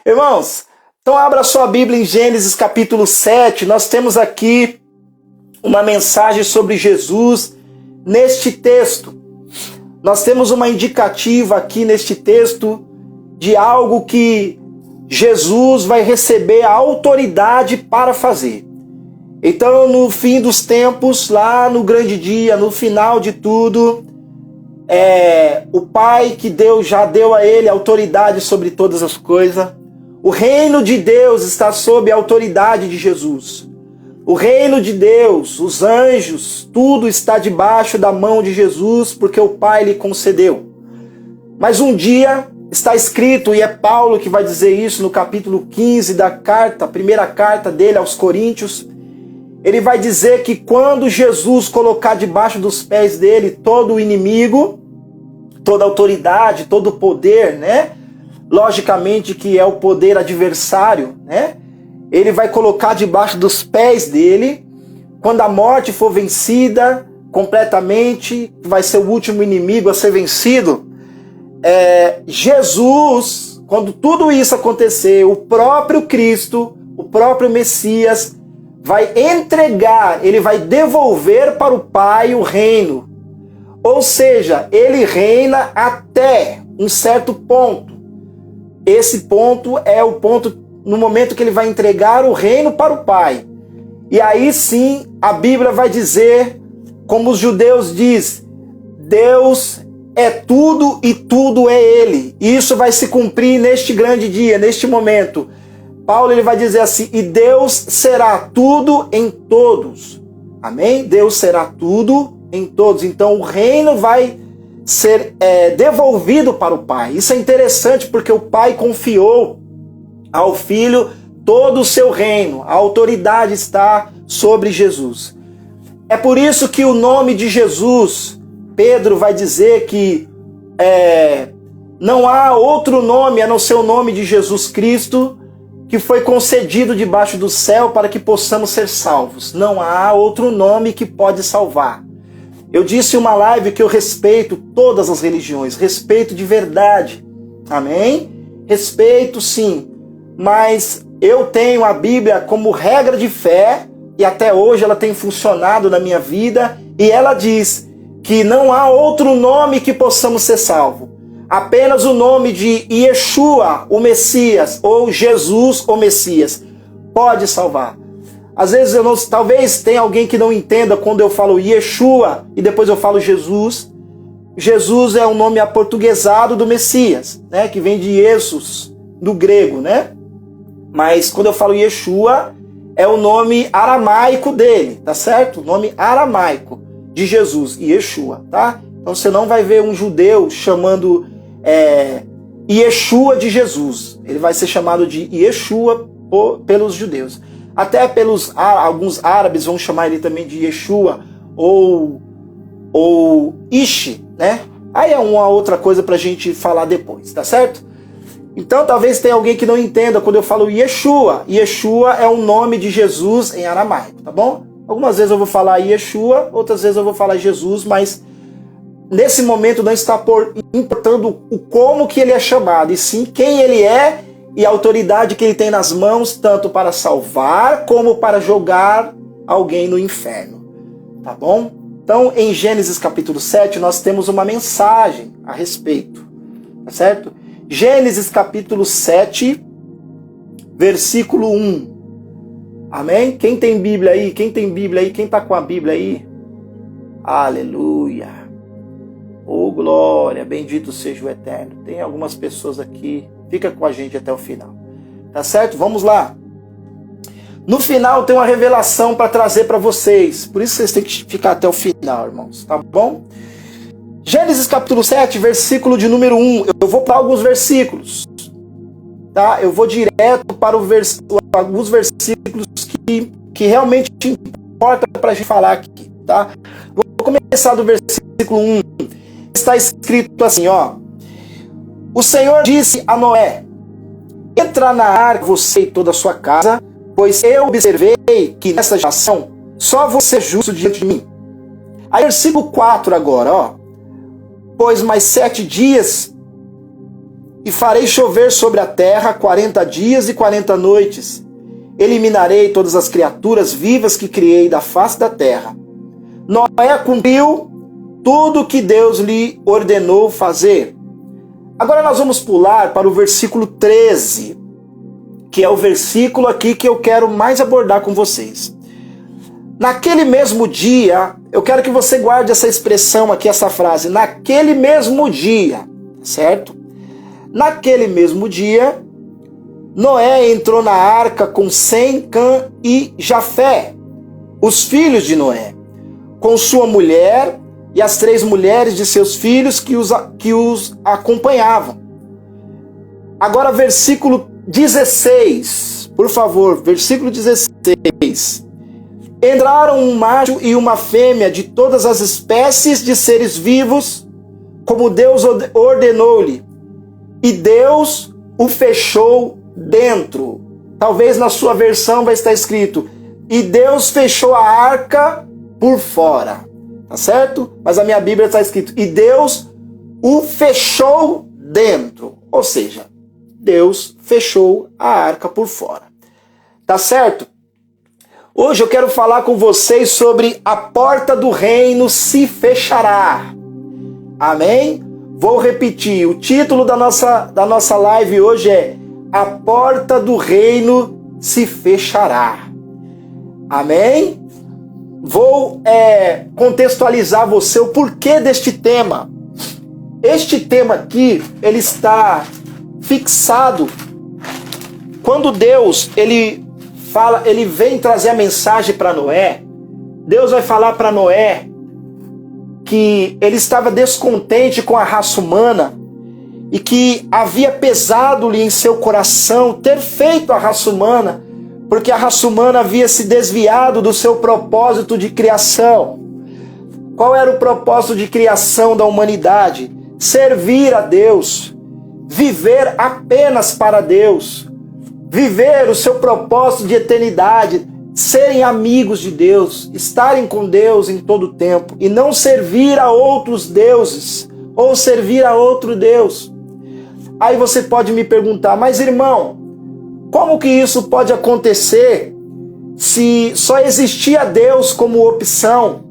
Irmãos, então abra sua Bíblia em Gênesis capítulo 7. Nós temos aqui uma mensagem sobre Jesus neste texto. Nós temos uma indicativa aqui neste texto de algo que Jesus vai receber a autoridade para fazer. Então, no fim dos tempos, lá no grande dia, no final de tudo, o Pai que já deu a ele autoridade sobre todas as coisas. O reino de Deus está sob a autoridade de Jesus. O reino de Deus, os anjos, tudo está debaixo da mão de Jesus, porque o Pai lhe concedeu. Mas um dia está escrito, e é Paulo que vai dizer isso no capítulo 15 da carta, a primeira carta dele aos Coríntios. Ele vai dizer que quando Jesus colocar debaixo dos pés dele todo o inimigo, toda a autoridade, todo o poder, né? Logicamente que é o poder adversário, né? Ele vai colocar debaixo dos pés dele. Quando a morte for vencida completamente, vai ser o último inimigo a ser vencido. Jesus, quando tudo isso acontecer, o próprio Cristo, o próprio Messias, vai entregar, ele vai devolver para o Pai o reino. Ou seja, ele reina até um certo ponto. Esse ponto é o ponto no momento que ele vai entregar o reino para o Pai. E aí sim, a Bíblia vai dizer, como os judeus dizem, Deus é tudo e tudo é Ele. E isso vai se cumprir neste grande dia, neste momento. Paulo ele vai dizer assim, e Deus será tudo em todos. Amém? Deus será tudo em todos. Então o reino vai ser devolvido para o Pai. Isso é interessante porque o Pai confiou ao Filho todo o seu reino. A autoridade está sobre Jesus. É por isso que o nome de Jesus, Pedro vai dizer que não há outro nome a não ser o nome de Jesus Cristo que foi concedido debaixo do céu para que possamos ser salvos. Não há outro nome que pode salvar. Eu disse em uma live que eu respeito todas as religiões, respeito de verdade, amém? Respeito sim, mas eu tenho a Bíblia como regra de fé e até hoje ela tem funcionado na minha vida e ela diz que não há outro nome que possamos ser salvos. Apenas o nome de Yeshua, o Messias, ou Jesus, o Messias, pode salvar. Às vezes talvez tenha alguém que não entenda quando eu falo Yeshua e depois eu falo Jesus. Jesus é um nome aportuguesado do Messias, né? Que vem de Jesus, do grego, né? Mas quando eu falo Yeshua, é o nome aramaico dele, tá certo? O nome aramaico de Jesus, Yeshua, tá? Então você não vai ver um judeu chamando Yeshua de Jesus. Ele vai ser chamado de Yeshua pelos judeus. Até alguns árabes vão chamar ele também de Yeshua ou Ishi, né? Aí é uma outra coisa pra gente falar depois, tá certo? Então talvez tenha alguém que não entenda quando eu falo Yeshua. Yeshua é o nome de Jesus em aramaico, tá bom? Algumas vezes eu vou falar Yeshua, outras vezes eu vou falar Jesus, mas nesse momento não está importando o como que ele é chamado, e sim quem ele é e a autoridade que ele tem nas mãos, tanto para salvar como para jogar alguém no inferno. Tá bom? Então, em Gênesis capítulo 7, nós temos uma mensagem a respeito. Tá certo? Gênesis capítulo 7, versículo 1. Amém? Quem tem Bíblia aí? Quem tem Bíblia aí? Quem está com a Bíblia aí? Aleluia! Oh, glória! Bendito seja o Eterno. Tem algumas pessoas aqui. Fica com a gente até o final. Tá certo? Vamos lá. No final tem uma revelação para trazer para vocês. Por isso vocês têm que ficar até o final, irmãos. Tá bom? Gênesis capítulo 7, versículo de número 1. Eu vou para alguns versículos. Tá? Eu vou direto para alguns versículos que realmente importa para a gente falar aqui. Tá? Vou começar do versículo 1. Está escrito assim, ó. O Senhor disse a Noé, entra na arca você e toda a sua casa, pois eu observei que nessa geração só você é justo diante de mim. Aí versículo 4 agora, ó. Pois mais 7 dias e farei chover sobre a terra 40 dias e 40 noites. Eliminarei todas as criaturas vivas que criei da face da terra. Noé cumpriu tudo o que Deus lhe ordenou fazer. Agora nós vamos pular para o versículo 13, que é o versículo aqui que eu quero mais abordar com vocês. Naquele mesmo dia, eu quero que você guarde essa expressão aqui, essa frase, naquele mesmo dia, certo? Naquele mesmo dia, Noé entrou na arca com Sem, Cã e Jafé, os filhos de Noé, com sua mulher e as 3 mulheres de seus filhos que os acompanhavam. Agora, versículo 16, por favor, versículo 16. Entraram um macho e uma fêmea de todas as espécies de seres vivos, como Deus ordenou-lhe, e Deus o fechou dentro. Talvez na sua versão vai estar escrito, e Deus fechou a arca por fora. Tá certo? Mas a minha Bíblia está escrito, e Deus o fechou dentro. Ou seja, Deus fechou a arca por fora. Tá certo? Hoje eu quero falar com vocês sobre a porta do reino se fechará. Amém? Vou repetir, o título da nossa live hoje é A porta do reino se fechará. Amém? Vou contextualizar você o porquê deste tema. Este tema aqui, ele está fixado quando Deus, ele vem trazer a mensagem para Noé. Deus vai falar para Noé que ele estava descontente com a raça humana e que havia pesado-lhe em seu coração ter feito a raça humana, porque a raça humana havia se desviado do seu propósito de criação. Qual era o propósito de criação da humanidade? Servir a Deus, viver apenas para Deus, viver o seu propósito de eternidade, serem amigos de Deus, estarem com Deus em todo o tempo e não servir a outros deuses ou servir a outro Deus. Aí você pode me perguntar, mas irmão, como que isso pode acontecer se só existia Deus como opção?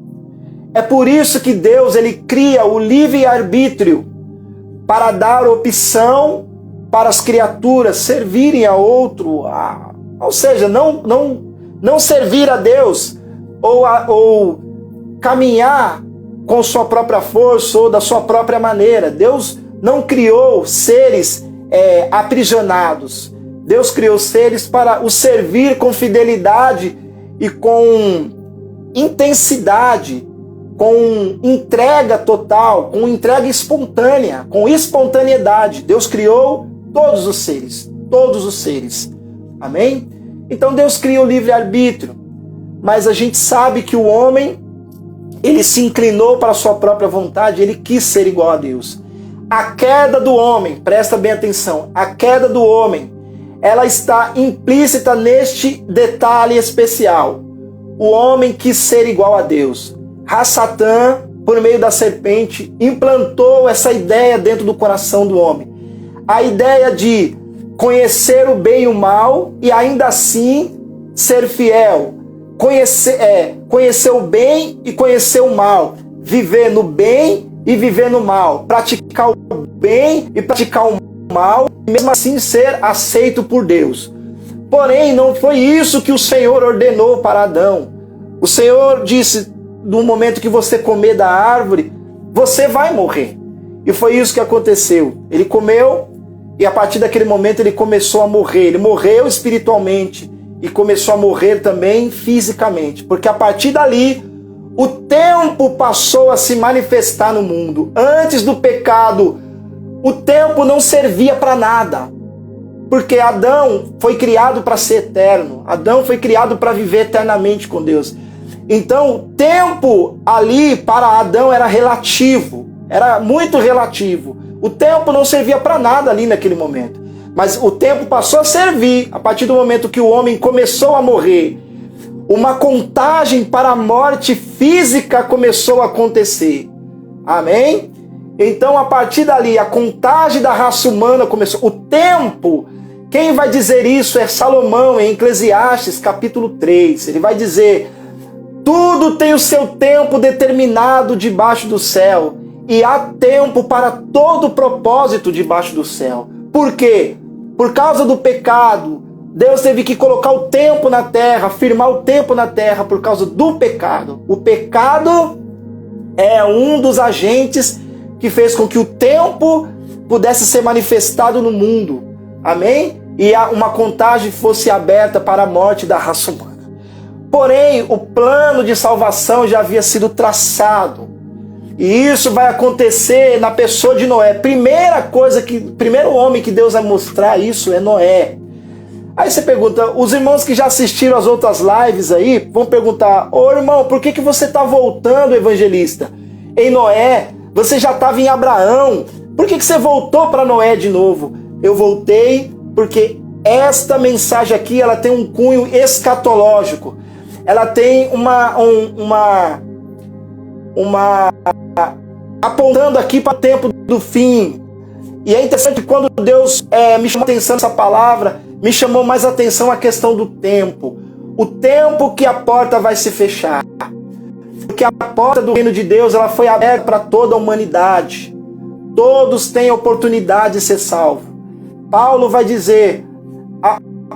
É por isso que Deus ele cria o livre-arbítrio para dar opção para as criaturas servirem a outro, ou seja, não servir a Deus ou caminhar com sua própria força ou da sua própria maneira. Deus não criou seres aprisionados. Deus criou seres para o servir com fidelidade e com intensidade, com entrega total, com entrega espontânea, com espontaneidade. Deus criou todos os seres. Amém? Então Deus cria o livre-arbítrio, mas a gente sabe que o homem, ele se inclinou para a sua própria vontade, ele quis ser igual a Deus. A queda do homem, presta bem atenção, a queda do homem, ela está implícita neste detalhe especial. O homem quis ser igual a Deus. Satã, por meio da serpente, implantou essa ideia dentro do coração do homem. A ideia de conhecer o bem e o mal e ainda assim ser fiel. Conhecer o bem e conhecer o mal. Viver no bem e viver no mal. Praticar o bem e praticar o mal. E mesmo assim ser aceito por Deus. Porém, não foi isso que o Senhor ordenou para Adão. O Senhor disse, no momento que você comer da árvore, você vai morrer. E foi isso que aconteceu. Ele comeu e a partir daquele momento ele começou a morrer. Ele morreu espiritualmente e começou a morrer também fisicamente. Porque a partir dali, o tempo passou a se manifestar no mundo. Antes do pecado, o tempo não servia para nada. Porque Adão foi criado para ser eterno. Adão foi criado para viver eternamente com Deus. Então, o tempo ali para Adão era relativo. Era muito relativo. O tempo não servia para nada ali naquele momento. Mas o tempo passou a servir a partir do momento que o homem começou a morrer. Uma contagem para a morte física começou a acontecer. Amém? Então, a partir dali, a contagem da raça humana começou. O tempo, quem vai dizer isso é Salomão, em Eclesiastes, capítulo 3. Ele vai dizer: tudo tem o seu tempo determinado debaixo do céu, e há tempo para todo propósito debaixo do céu. Por quê? Por causa do pecado, Deus teve que colocar o tempo na terra, firmar o tempo na terra por causa do pecado. O pecado é um dos agentes que fez com que o tempo pudesse ser manifestado no mundo. Amém? E uma contagem fosse aberta para a morte da raça humana. Porém, o plano de salvação já havia sido traçado. E isso vai acontecer na pessoa de Noé. Primeiro homem que Deus vai mostrar isso é Noé. Aí você pergunta, os irmãos que já assistiram as outras lives aí, vão perguntar: ô irmão, por que você está voltando, evangelista? Em Noé, você já estava em Abraão. Por que você voltou para Noé de novo? Eu voltei porque esta mensagem aqui, ela tem um cunho escatológico. Ela tem uma apontando aqui para o tempo do fim. E é interessante que quando Deus me chamou a atenção essa palavra, me chamou mais a atenção a questão do tempo. O tempo que a porta vai se fechar. Porque a porta do reino de Deus, ela foi aberta para toda a humanidade. Todos têm a oportunidade de ser salvos. Paulo vai dizer: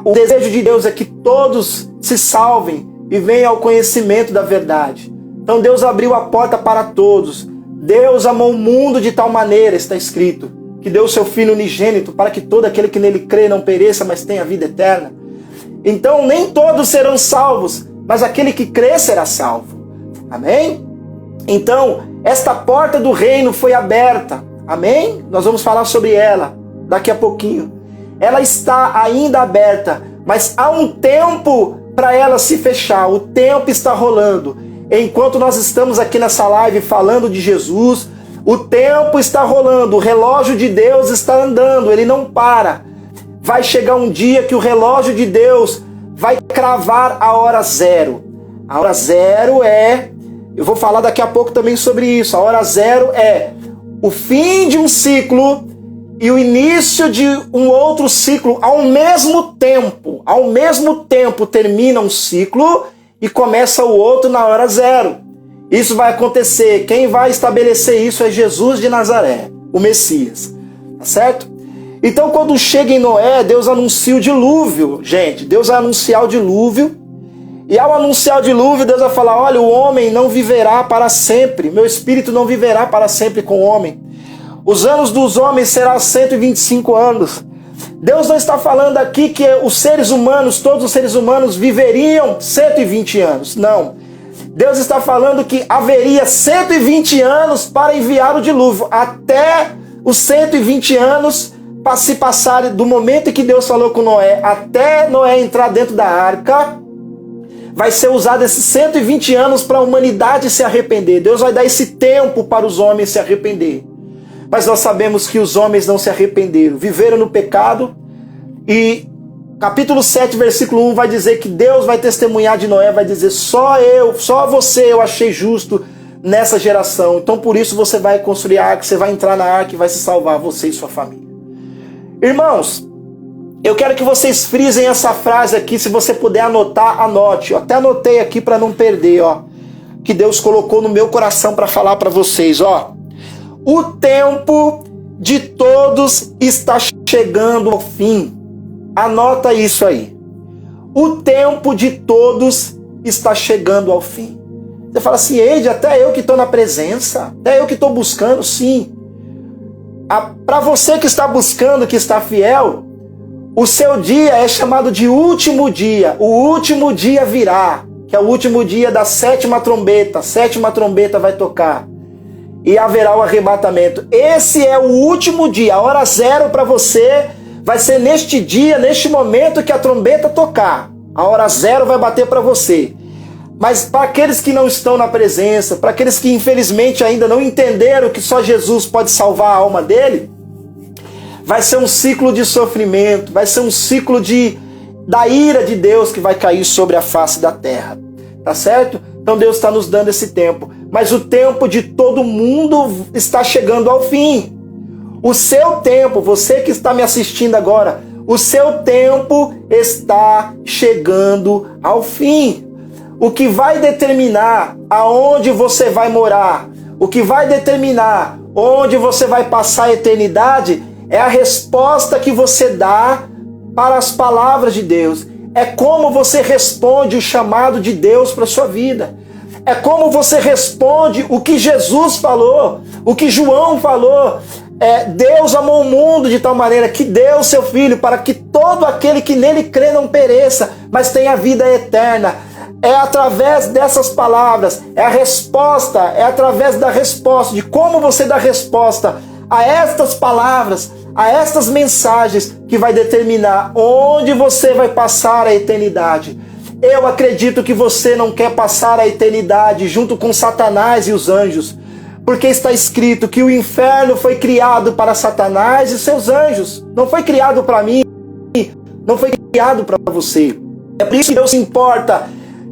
o desejo de Deus é que todos se salvem e venham ao conhecimento da verdade. Então Deus abriu a porta para todos. Deus amou o mundo de tal maneira, está escrito, que deu o seu Filho unigênito para que todo aquele que nele crê não pereça, mas tenha vida eterna. Então nem todos serão salvos, mas aquele que crê será salvo. Amém? Então, esta porta do reino foi aberta. Amém? Nós vamos falar sobre ela daqui a pouquinho. Ela está ainda aberta, mas há um tempo para ela se fechar. O tempo está rolando. Enquanto nós estamos aqui nessa live falando de Jesus, o tempo está rolando, o relógio de Deus está andando, ele não para. Vai chegar um dia que o relógio de Deus vai cravar a hora zero. A hora zero eu vou falar daqui a pouco também sobre isso, a hora zero é o fim de um ciclo e o início de um outro ciclo ao mesmo tempo. Ao mesmo tempo termina um ciclo e começa o outro na hora zero. Isso vai acontecer. Quem vai estabelecer isso é Jesus de Nazaré, o Messias. Tá certo? Então, quando chega em Noé, Deus anuncia o dilúvio. Gente, Deus vai anunciar o dilúvio. E ao anunciar o dilúvio, Deus vai falar: olha, o homem não viverá para sempre. Meu espírito não viverá para sempre com o homem. Os anos dos homens serão 125 anos. Deus não está falando aqui que os seres humanos, todos os seres humanos viveriam 120 anos. Não. Deus está falando que haveria 120 anos para enviar o dilúvio. Até os 120 anos se passarem do momento em que Deus falou com Noé, até Noé entrar dentro da arca, vai ser usado esses 120 anos para a humanidade se arrepender. Deus vai dar esse tempo para os homens se arrepender. Mas nós sabemos que os homens não se arrependeram, viveram no pecado. E capítulo 7, versículo 1 vai dizer que Deus vai testemunhar de Noé, vai dizer: só você eu achei justo nessa geração. Então por isso você vai construir a arca, você vai entrar na arca e vai se salvar, você e sua família. Irmãos, eu quero que vocês frisem essa frase aqui, se você puder anotar, anote. Eu até anotei aqui para não perder, que Deus colocou no meu coração para falar para vocês, O tempo de todos está chegando ao fim. Anota isso aí. O tempo de todos está chegando ao fim. Você fala assim: Eide, até eu que estou na presença, até eu que estou buscando, sim. Para você que está buscando, que está fiel, o seu dia é chamado de último dia. O último dia virá, que é o último dia da sétima trombeta. A sétima trombeta vai tocar. E haverá o arrebatamento. Esse é o último dia. A hora zero para você vai ser neste dia, neste momento que a trombeta tocar. A hora zero vai bater para você. Mas para aqueles que não estão na presença, para aqueles que infelizmente ainda não entenderam que só Jesus pode salvar a alma dele, vai ser um ciclo de sofrimento, vai ser um ciclo da ira de Deus que vai cair sobre a face da terra. Tá certo? Então Deus está nos dando esse tempo. Mas o tempo de todo mundo está chegando ao fim. O seu tempo, você que está me assistindo agora, o seu tempo está chegando ao fim. O que vai determinar aonde você vai morar, o que vai determinar onde você vai passar a eternidade, é a resposta que você dá para as palavras de Deus. É como você responde o chamado de Deus para a sua vida. É como você responde o que Jesus falou, o que João falou. Deus amou o mundo de tal maneira que deu o seu Filho para que todo aquele que nele crê não pereça, mas tenha vida eterna. É através dessas palavras, é a resposta, é através da resposta, de como você dá resposta a estas palavras, a estas mensagens, que vai determinar onde você vai passar a eternidade. Eu acredito que você não quer passar a eternidade junto com Satanás e os anjos, porque está escrito que o inferno foi criado para Satanás e seus anjos. Não foi criado para mim, não foi criado para você. É por isso que Deus se importa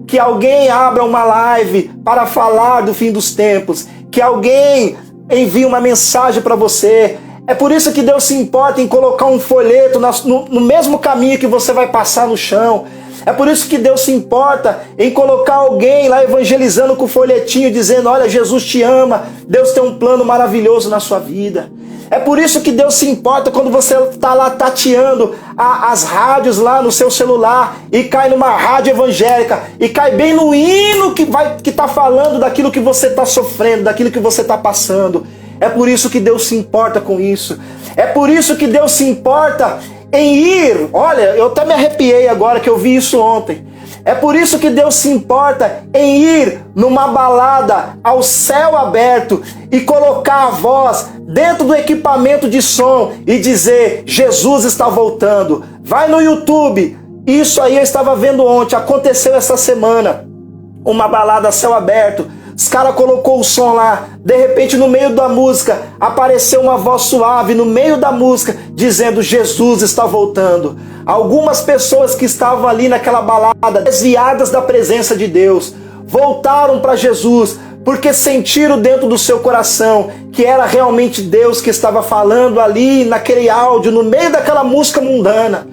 que alguém abra uma live para falar do fim dos tempos, que alguém envie uma mensagem para você. É por isso que Deus se importa em colocar um folheto no mesmo caminho que você vai passar no chão. É por isso que Deus se importa em colocar alguém lá evangelizando com o folhetinho, dizendo: olha, Jesus te ama, Deus tem um plano maravilhoso na sua vida. É por isso que Deus se importa quando você está lá tateando as rádios lá no seu celular e cai numa rádio evangélica e cai bem no hino que está falando daquilo que você está sofrendo, daquilo que você está passando. É por isso que Deus se importa com isso. É por isso que Deus se importa em ir. Olha, eu até me arrepiei agora que eu vi isso ontem. É por isso que Deus se importa em ir numa balada ao céu aberto e colocar a voz dentro do equipamento de som e dizer: Jesus está voltando. Vai no YouTube. Isso aí eu estava vendo ontem, aconteceu essa semana. Uma balada a céu aberto. Os caras colocou o som lá, de repente no meio da música apareceu uma voz suave no meio da música dizendo: Jesus está voltando. Algumas pessoas que estavam ali naquela balada, desviadas da presença de Deus, voltaram para Jesus porque sentiram dentro do seu coração que era realmente Deus que estava falando ali naquele áudio, no meio daquela música mundana.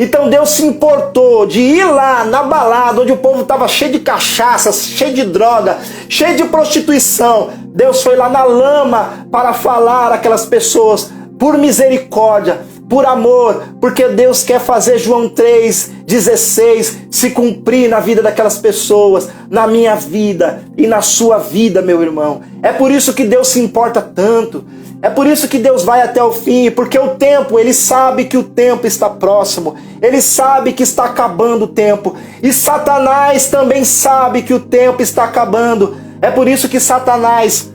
Então Deus se importou de ir lá na balada onde o povo estava cheio de cachaça, cheio de droga, cheio de prostituição. Deus foi lá na lama para falar àquelas pessoas por misericórdia, por amor, porque Deus quer fazer João 3,16 se cumprir na vida daquelas pessoas, na minha vida e na sua vida, meu irmão. É por isso que Deus se importa tanto. É por isso que Deus vai até o fim, porque o tempo, Ele sabe que o tempo está próximo, Ele sabe que está acabando o tempo, e Satanás também sabe que o tempo está acabando. É por isso que Satanás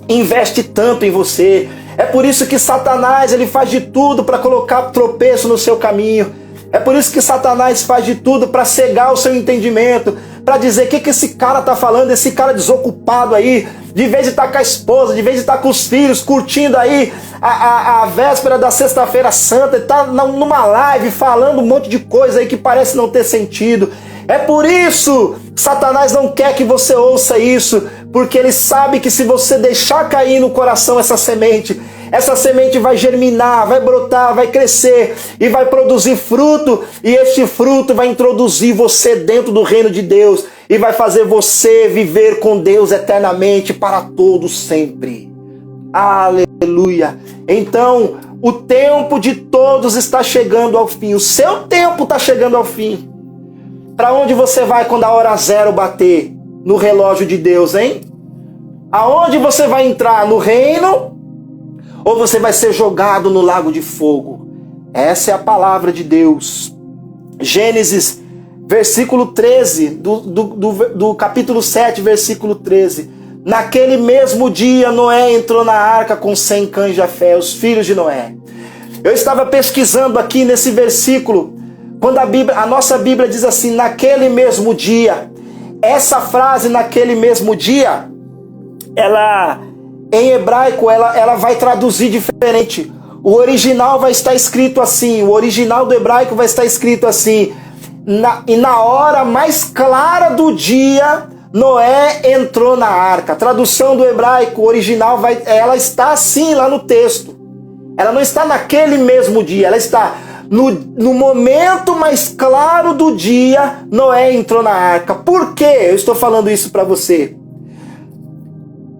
investe tanto em você, é por isso que Satanás ele faz de tudo para colocar tropeço no seu caminho, é por isso que Satanás faz de tudo para cegar o seu entendimento, para dizer: o que esse cara tá falando, esse cara desocupado aí, de vez de estar com a esposa, de vez de estar com os filhos, curtindo aí a véspera da sexta-feira santa, ele tá numa live falando um monte de coisa aí que parece não ter sentido. É por isso que Satanás não quer que você ouça isso, porque ele sabe que se você deixar cair no coração essa semente vai germinar, vai brotar, vai crescer e vai produzir fruto, e este fruto vai introduzir você dentro do reino de Deus e vai fazer você viver com Deus eternamente para todos sempre. Aleluia! Então, o tempo de todos está chegando ao fim, o seu tempo está chegando ao fim. Para onde você vai quando a hora zero bater no relógio de Deus, hein? Aonde você vai entrar? No reino? Ou você vai ser jogado no lago de fogo? Essa é a palavra de Deus. Gênesis, versículo 13, do capítulo 7, versículo 13. Naquele mesmo dia, Noé entrou na arca com 100 cães de Jafé, os filhos de Noé. Eu estava pesquisando aqui nesse versículo, quando a nossa Bíblia diz assim: naquele mesmo dia. Essa frase, naquele mesmo dia, ela, em hebraico, ela vai traduzir diferente. O original vai estar escrito assim, o original do hebraico vai estar escrito assim: e na hora mais clara do dia, Noé entrou na arca. A tradução do hebraico original ela está assim lá no texto. Ela não está naquele mesmo dia, ela está no momento mais claro do dia, Noé entrou na arca. Por que eu estou falando isso para você?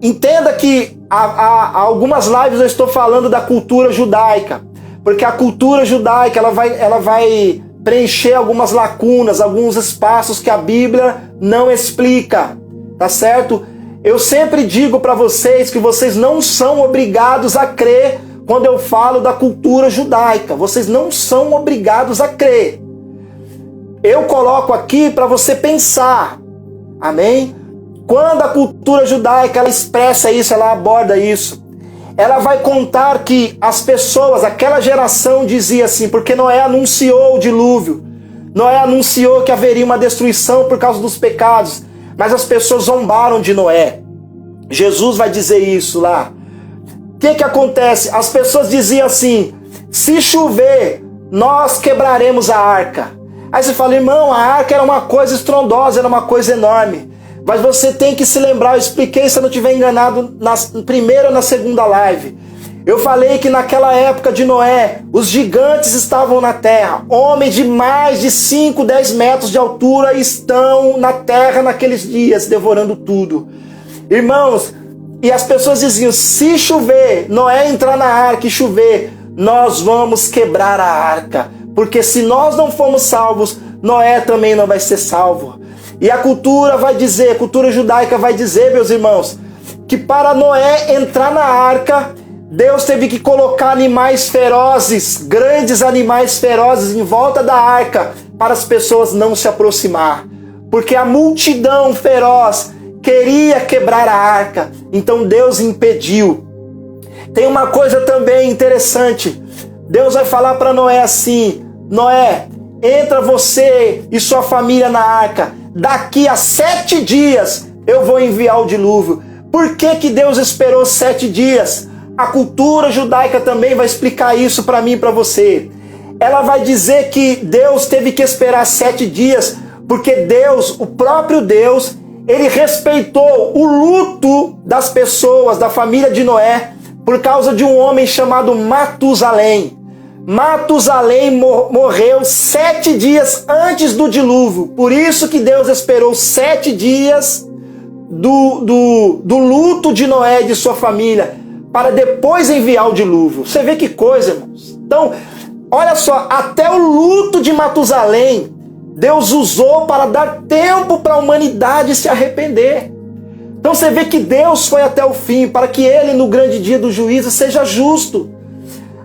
Entenda que há algumas lives eu estou falando da cultura judaica, porque a cultura judaica ela vai preencher algumas lacunas, alguns espaços que a Bíblia não explica, tá certo? Eu sempre digo para vocês que vocês não são obrigados a crer quando eu falo da cultura judaica. Vocês não são obrigados a crer. Eu coloco aqui para você pensar. Amém? Quando a cultura judaica ela expressa isso, ela aborda isso, ela vai contar que as pessoas, aquela geração dizia assim, porque Noé anunciou o dilúvio, Noé anunciou que haveria uma destruição por causa dos pecados, mas as pessoas zombaram de Noé. Jesus vai dizer isso lá. O que acontece? As pessoas diziam assim, se chover, nós quebraremos a arca. Aí você fala, irmão, a arca era uma coisa estrondosa, era uma coisa enorme. Mas você tem que se lembrar, eu expliquei, se eu não estiver enganado, na primeira ou na segunda live. Eu falei que naquela época de Noé, os gigantes estavam na terra. Homens de mais de 5, 10 metros de altura estão na terra naqueles dias, devorando tudo. Irmãos, e as pessoas diziam, se chover, Noé entrar na arca e chover, nós vamos quebrar a arca. Porque se nós não formos salvos, Noé também não vai ser salvo. E a cultura vai dizer, a cultura judaica vai dizer, meus irmãos, que para Noé entrar na arca, Deus teve que colocar animais ferozes, grandes animais ferozes em volta da arca, para as pessoas não se aproximar. Porque a multidão feroz queria quebrar a arca, então Deus impediu. Tem uma coisa também interessante, Deus vai falar para Noé assim, Noé, entra você e sua família na arca, daqui a 7 dias eu vou enviar o dilúvio. Por que Deus esperou 7 dias? A cultura judaica também vai explicar isso para mim e para você. Ela vai dizer que Deus teve que esperar 7 dias, porque Deus, o próprio Deus, ele respeitou o luto das pessoas, da família de Noé, por causa de um homem chamado Matusalém. Matusalém morreu 7 dias antes do dilúvio. Por isso que Deus esperou 7 dias do luto de Noé e de sua família, para depois enviar o dilúvio. Você vê que coisa, irmãos. Então, olha só, até o luto de Matusalém, Deus usou para dar tempo para a humanidade se arrepender. Então você vê que Deus foi até o fim, para que ele, no grande dia do juízo, seja justo.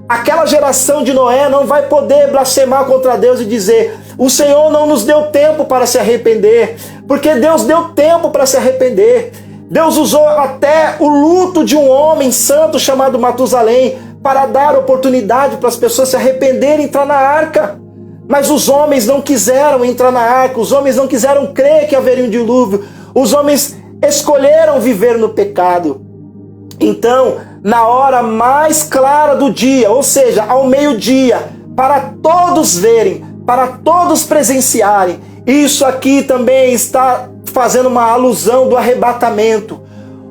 Aquela geração de Noé não vai poder blasfemar contra Deus e dizer, o Senhor não nos deu tempo para se arrepender, porque Deus deu tempo para se arrepender. Deus usou até o luto de um homem santo chamado Matusalém para dar oportunidade para as pessoas se arrependerem e entrar na arca. Mas os homens não quiseram entrar na arca, os homens não quiseram crer que haveria um dilúvio, os homens escolheram viver no pecado. Então, na hora mais clara do dia, ou seja, ao meio-dia, para todos verem, para todos presenciarem, isso aqui também está fazendo uma alusão do arrebatamento.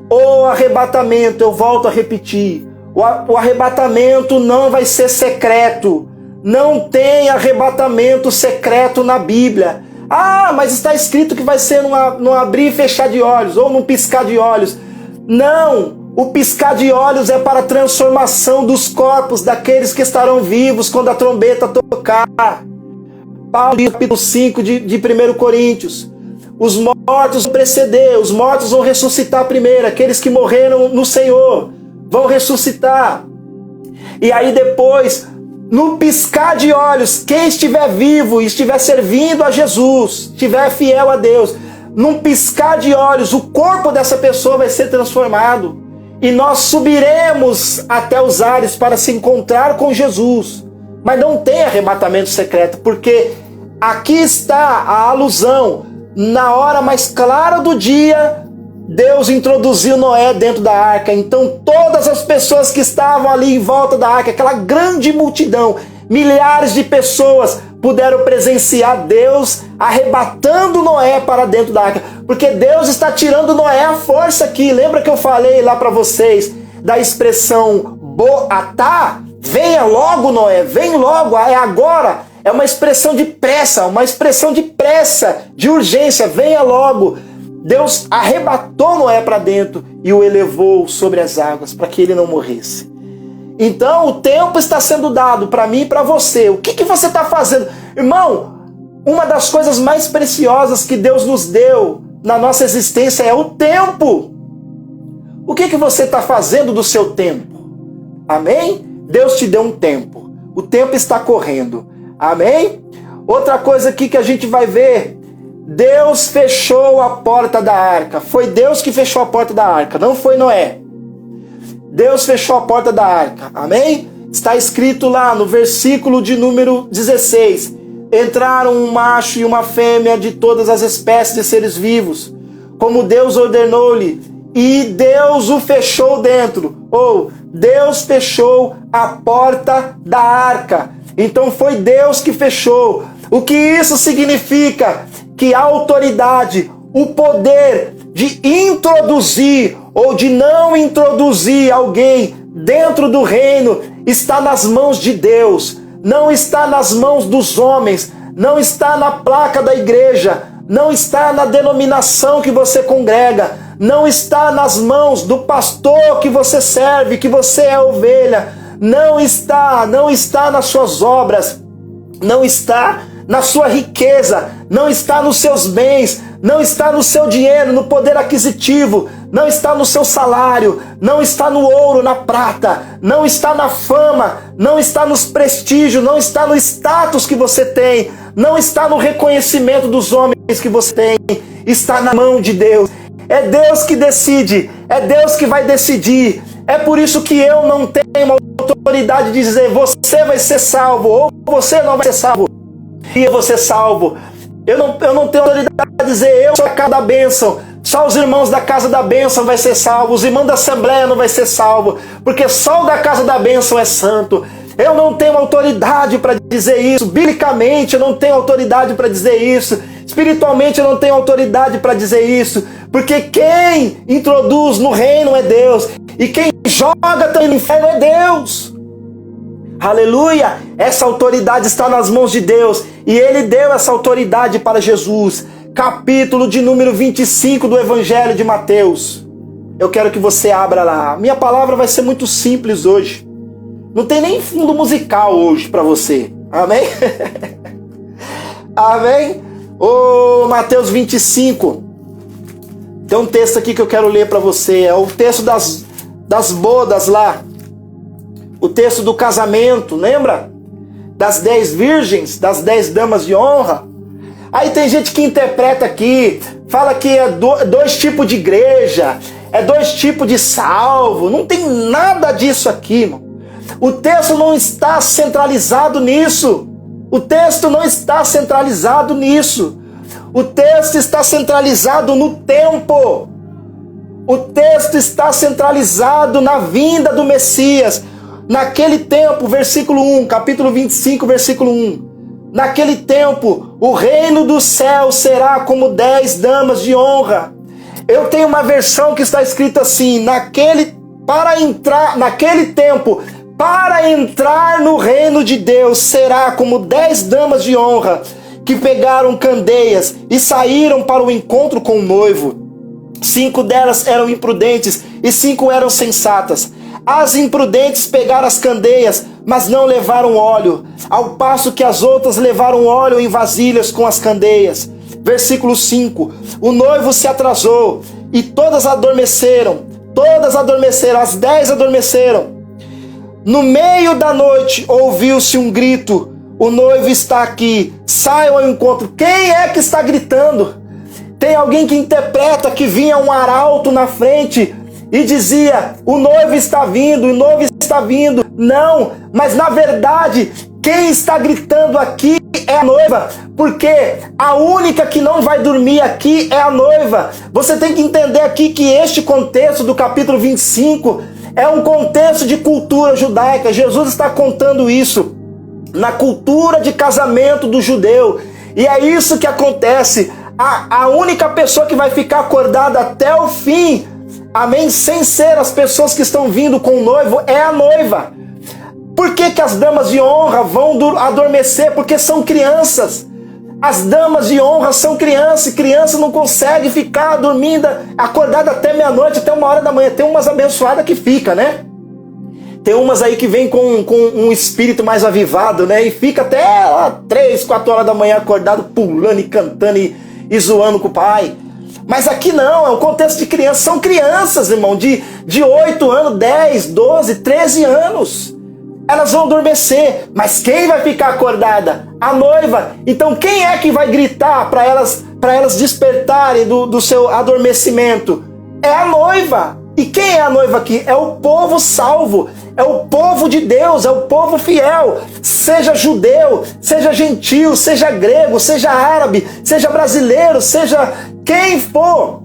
O arrebatamento, eu volto a repetir, o arrebatamento não vai ser secreto. Não tem arrebatamento secreto na Bíblia. Ah, mas está escrito que vai ser num abrir e fechar de olhos, ou num piscar de olhos. Não, o piscar de olhos é para a transformação dos corpos daqueles que estarão vivos quando a trombeta tocar. Paulo, capítulo 5 de 1 Coríntios. Os mortos vão preceder, os mortos vão ressuscitar primeiro. Aqueles que morreram no Senhor vão ressuscitar. E aí depois, no piscar de olhos, quem estiver vivo e estiver servindo a Jesus, estiver fiel a Deus, num piscar de olhos, o corpo dessa pessoa vai ser transformado. E nós subiremos até os ares para se encontrar com Jesus. Mas não tem arrebatamento secreto, porque aqui está a alusão. Na hora mais clara do dia, Deus introduziu Noé dentro da arca. Então todas as pessoas que estavam ali em volta da arca, aquela grande multidão, milhares de pessoas, puderam presenciar Deus arrebatando Noé para dentro da arca. Porque Deus está tirando Noé à força aqui. Lembra que eu falei lá para vocês da expressão Boatá? Venha logo, Noé, vem logo, é agora. É uma expressão de pressa, de urgência, venha logo. Deus arrebatou Noé para dentro e o elevou sobre as águas para que ele não morresse. Então o tempo está sendo dado para mim e para você. O que você está fazendo? Irmão, uma das coisas mais preciosas que Deus nos deu na nossa existência é o tempo. O que você está fazendo do seu tempo? Amém? Deus te deu um tempo. O tempo está correndo. Amém? Outra coisa aqui que a gente vai ver. Deus fechou a porta da arca. Foi Deus que fechou a porta da arca, não foi Noé. Deus fechou a porta da arca. Amém? Está escrito lá no versículo de número 16. Entraram um macho e uma fêmea de todas as espécies de seres vivos, como Deus ordenou-lhe, e Deus o fechou dentro. Deus fechou a porta da arca. Então foi Deus que fechou. O que isso significa? Que a autoridade, o poder de introduzir ou de não introduzir alguém dentro do reino está nas mãos de Deus. Não está nas mãos dos homens, não está na placa da igreja, não está na denominação que você congrega, não está nas mãos do pastor que você serve, que você é ovelha, não está nas suas obras, não está na sua riqueza, não está nos seus bens, não está no seu dinheiro, no poder aquisitivo, não está no seu salário, não está no ouro, na prata, não está na fama, não está nos prestígios, não está no status que você tem, não está no reconhecimento dos homens que você tem, está na mão de Deus. É Deus que decide, é Deus que vai decidir. É por isso que eu não tenho uma autoridade de dizer você vai ser salvo ou você não vai ser salvo. E eu vou ser salvo. Eu não tenho autoridade de dizer eu sou a casa da bênção. Só os irmãos da casa da bênção vai ser salvo. Os irmãos da assembleia não vai ser salvo. Porque só o da casa da bênção é santo. Eu não tenho autoridade para dizer isso. Biblicamente eu não tenho autoridade para dizer isso. Espiritualmente eu não tenho autoridade para dizer isso. Porque quem introduz no reino é Deus. E quem joga também no inferno é Deus. Aleluia! Essa autoridade está nas mãos de Deus. E Ele deu essa autoridade para Jesus. Capítulo de número 25 do Evangelho de Mateus. Eu quero que você abra lá. Minha palavra vai ser muito simples hoje. Não tem nem fundo musical hoje para você. Amém? Amém? Mateus 25. Tem um texto aqui que eu quero ler para você. É o texto das bodas lá. O texto do casamento, lembra? Das 10 virgens, das 10 damas de honra. Aí tem gente que interpreta aqui, fala que é dois tipos de igreja, é 2 tipos de salvo. Não tem nada disso aqui, irmão. O texto não está centralizado nisso. O texto não está centralizado nisso. O texto está centralizado no tempo. O texto está centralizado na vinda do Messias. Naquele tempo, versículo 1, capítulo 25, versículo 1. Naquele tempo, o reino do céu será como 10 damas de honra. Eu tenho uma versão que está escrita assim: naquele tempo, para entrar no reino de Deus, será como 10 damas de honra, que pegaram candeias e saíram para o encontro com o noivo. 5 delas eram imprudentes e 5 eram sensatas. As imprudentes pegaram as candeias, mas não levaram óleo, ao passo que as outras levaram óleo em vasilhas com as candeias. Versículo 5. O noivo se atrasou e todas adormeceram. As 10 adormeceram. No meio da noite ouviu-se um grito: o noivo está aqui, saiam ao encontro. Quem é que está gritando? Tem alguém que interpreta que vinha um arauto na frente e dizia: o noivo está vindo, o noivo está vindo. Não, mas na verdade, quem está gritando aqui é a noiva, porque a única que não vai dormir aqui é a noiva. Você tem que entender aqui que este contexto do capítulo 25 é um contexto de cultura judaica. Jesus está contando isso na cultura de casamento do judeu. E é isso que acontece. A única pessoa que vai ficar acordada até o fim, amém, sem ser as pessoas que estão vindo com o noivo, é a noiva. Por que que as damas de honra vão adormecer? Porque são crianças. As damas de honra são crianças, e criança não consegue ficar dormindo, acordada até meia-noite, até 1h da manhã. Tem umas abençoadas que fica, né? Tem umas aí que vem com um espírito mais avivado, né? E fica até 3, 4 horas da manhã acordado, pulando e cantando e zoando com o pai. Mas aqui não, é um contexto de criança. São crianças, irmão, de 8 anos, 10, 12, 13 anos. Elas vão adormecer. Mas quem vai ficar acordada? A noiva. Então quem é que vai gritar para elas despertarem do seu adormecimento? É a noiva. E quem é a noiva aqui? É o povo salvo. É o povo de Deus, é o povo fiel. Seja judeu, seja gentil, seja grego, seja árabe, seja brasileiro, seja quem for.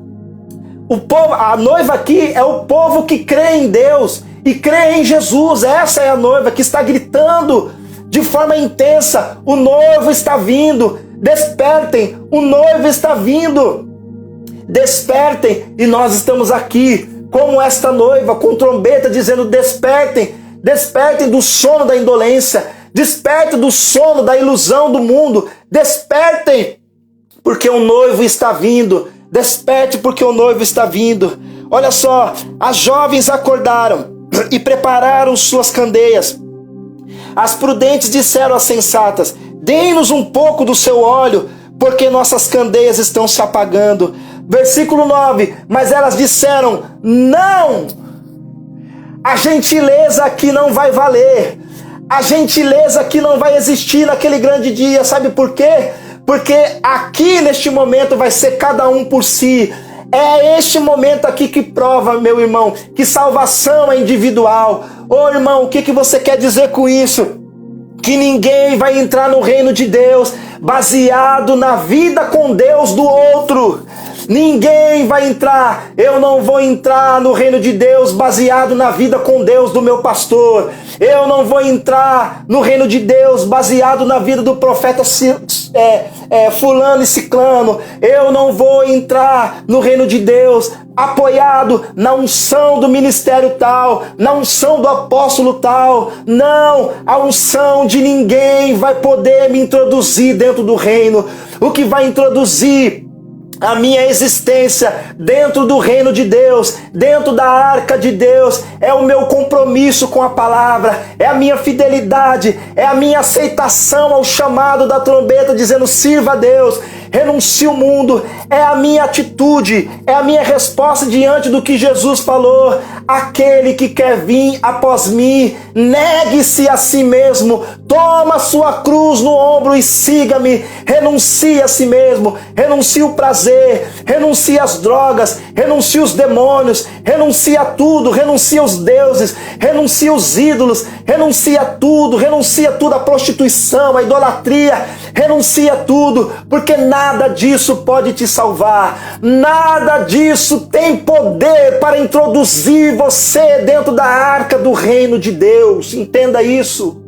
O povo, a noiva aqui é o povo que crê em Deus e crê em Jesus. Essa é a noiva que está gritando de forma intensa: o noivo está vindo, despertem, o noivo está vindo, despertem. E nós estamos aqui como esta noiva, com trombeta, dizendo: despertem, despertem do sono da indolência, despertem do sono da ilusão do mundo, despertem, porque o noivo está vindo, desperte porque o noivo está vindo. Olha só, as jovens acordaram e prepararam suas candeias. As prudentes disseram às sensatas: dê-nos um pouco do seu óleo, porque nossas candeias estão se apagando. Versículo 9, mas elas disseram: não, a gentileza aqui não vai valer, a gentileza aqui não vai existir naquele grande dia. Sabe por quê? Porque aqui neste momento vai ser cada um por si. É este momento aqui que prova, meu irmão, que salvação é individual. Ô irmão, o que você quer dizer com isso? Que ninguém vai entrar no reino de Deus baseado na vida com Deus do outro. Ninguém vai entrar. Eu não vou entrar no reino de Deus baseado na vida com Deus do meu pastor. Eu não vou entrar no reino de Deus baseado na vida do profeta fulano e ciclano. Eu não vou entrar no reino de Deus apoiado na unção do ministério tal, na unção do apóstolo tal. Não, a unção de ninguém vai poder me introduzir dentro do reino. O que vai introduzir a minha existência dentro do reino de Deus, dentro da arca de Deus, é o meu compromisso com a palavra, é a minha fidelidade, é a minha aceitação ao chamado da trombeta, dizendo: sirva a Deus, renuncie o mundo. É a minha atitude, é a minha resposta diante do que Jesus falou: aquele que quer vir após mim, negue-se a si mesmo, toma sua cruz no ombro e siga-me. Renuncie a si mesmo, renuncie o prazer, renuncie as drogas, renuncie os demônios, renuncie a tudo, renuncie os deuses, renuncie os ídolos, renuncie a tudo, a prostituição, a idolatria, renuncie a tudo, porque nada disso pode te salvar, nada disso tem poder para introduzir você dentro da arca do reino de Deus. Entenda isso.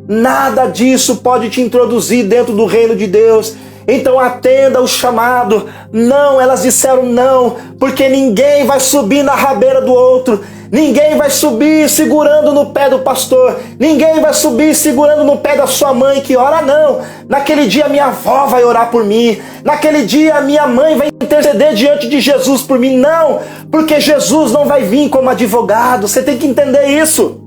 Nada disso pode te introduzir dentro do reino de Deus. Então atenda o chamado. Não, elas disseram não, porque ninguém vai subir na rabeira do outro. Ninguém vai subir segurando no pé do pastor. Ninguém vai subir segurando no pé da sua mãe que ora, não. Naquele dia minha avó vai orar por mim. Naquele dia minha mãe vai interceder diante de Jesus por mim. Não, porque Jesus não vai vir como advogado. Você tem que entender isso.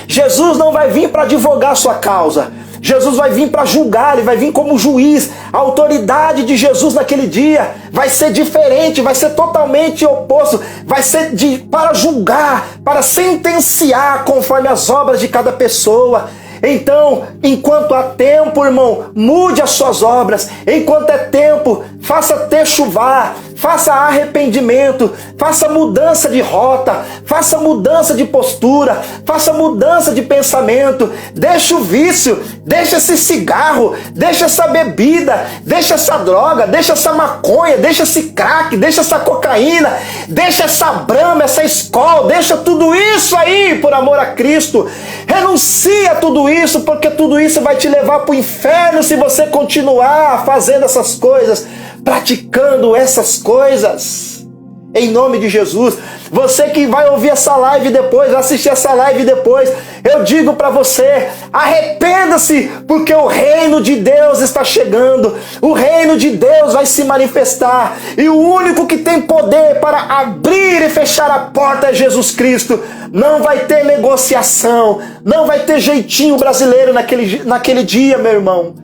Jesus não vai vir para advogar a sua causa. Jesus vai vir para julgar, ele vai vir como juiz. A autoridade de Jesus naquele dia vai ser diferente, vai ser totalmente oposto. Vai ser para julgar, para sentenciar conforme as obras de cada pessoa. Então, enquanto há tempo, irmão, mude as suas obras. Enquanto é tempo, faça techuvá, faça arrependimento, faça mudança de rota, faça mudança de postura, faça mudança de pensamento, deixa o vício, deixa esse cigarro, deixa essa bebida, deixa essa droga, deixa essa maconha, deixa esse crack, deixa essa cocaína, deixa essa Brahma, essa Skol, deixa tudo isso aí por amor a Cristo. Renuncia a tudo isso, porque tudo isso vai te levar para o inferno se você continuar fazendo essas coisas, praticando essas coisas. Em nome de Jesus. Você que vai ouvir essa live depois, vai assistir essa live depois, eu digo para você, arrependa-se, porque o reino de Deus está chegando, o reino de Deus vai se manifestar, e o único que tem poder para abrir e fechar a porta é Jesus Cristo. Não vai ter negociação, não vai ter jeitinho brasileiro naquele dia, meu irmão.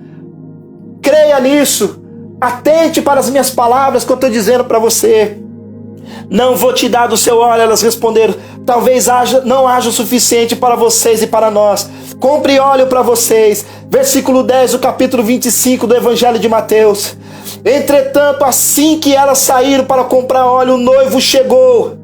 Creia nisso, atente para as minhas palavras que eu estou dizendo para você. Não vou te dar do seu óleo, elas responderam, talvez não haja o suficiente para vocês e para nós. Compre óleo para vocês. Versículo 10 do capítulo 25 do Evangelho de Mateus. Entretanto, assim que elas saíram para comprar óleo, o noivo chegou.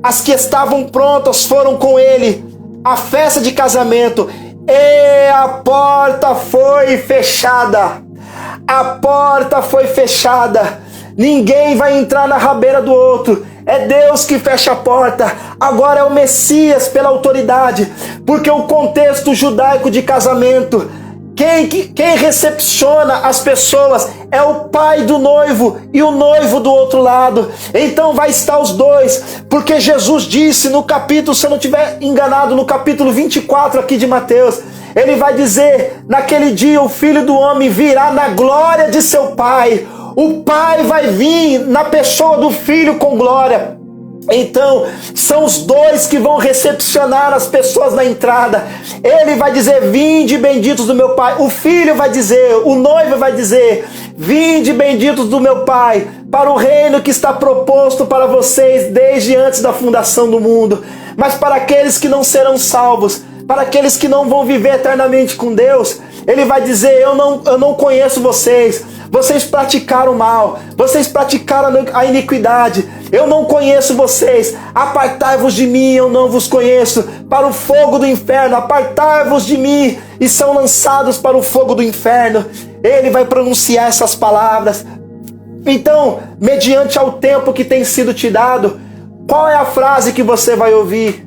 As que estavam prontas foram com ele à festa de casamento, e a porta foi fechada. A porta foi fechada. Ninguém vai entrar na rabeira do outro. É Deus que fecha a porta. Agora é o Messias pela autoridade. Porque o contexto judaico de casamento, quem recepciona as pessoas é o pai do noivo e o noivo do outro lado. Então vai estar os dois. Porque Jesus disse no capítulo, se eu não estiver enganado, no capítulo 24 aqui de Mateus, ele vai dizer, naquele dia o Filho do Homem virá na glória de seu Pai. O Pai vai vir na pessoa do Filho com glória. Então, são os dois que vão recepcionar as pessoas na entrada. Ele vai dizer, vinde benditos do meu Pai. O Filho vai dizer, o noivo vai dizer, vinde benditos do meu Pai, para o reino que está proposto para vocês desde antes da fundação do mundo. Mas para aqueles que não serão salvos, para aqueles que não vão viver eternamente com Deus, ele vai dizer, eu não conheço vocês. Vocês praticaram mal, vocês praticaram a iniquidade, eu não conheço vocês, apartai-vos de mim, eu não vos conheço, para o fogo do inferno, apartai-vos de mim, e são lançados para o fogo do inferno. Ele vai pronunciar essas palavras. Então, mediante ao tempo que tem sido te dado, qual é a frase que você vai ouvir?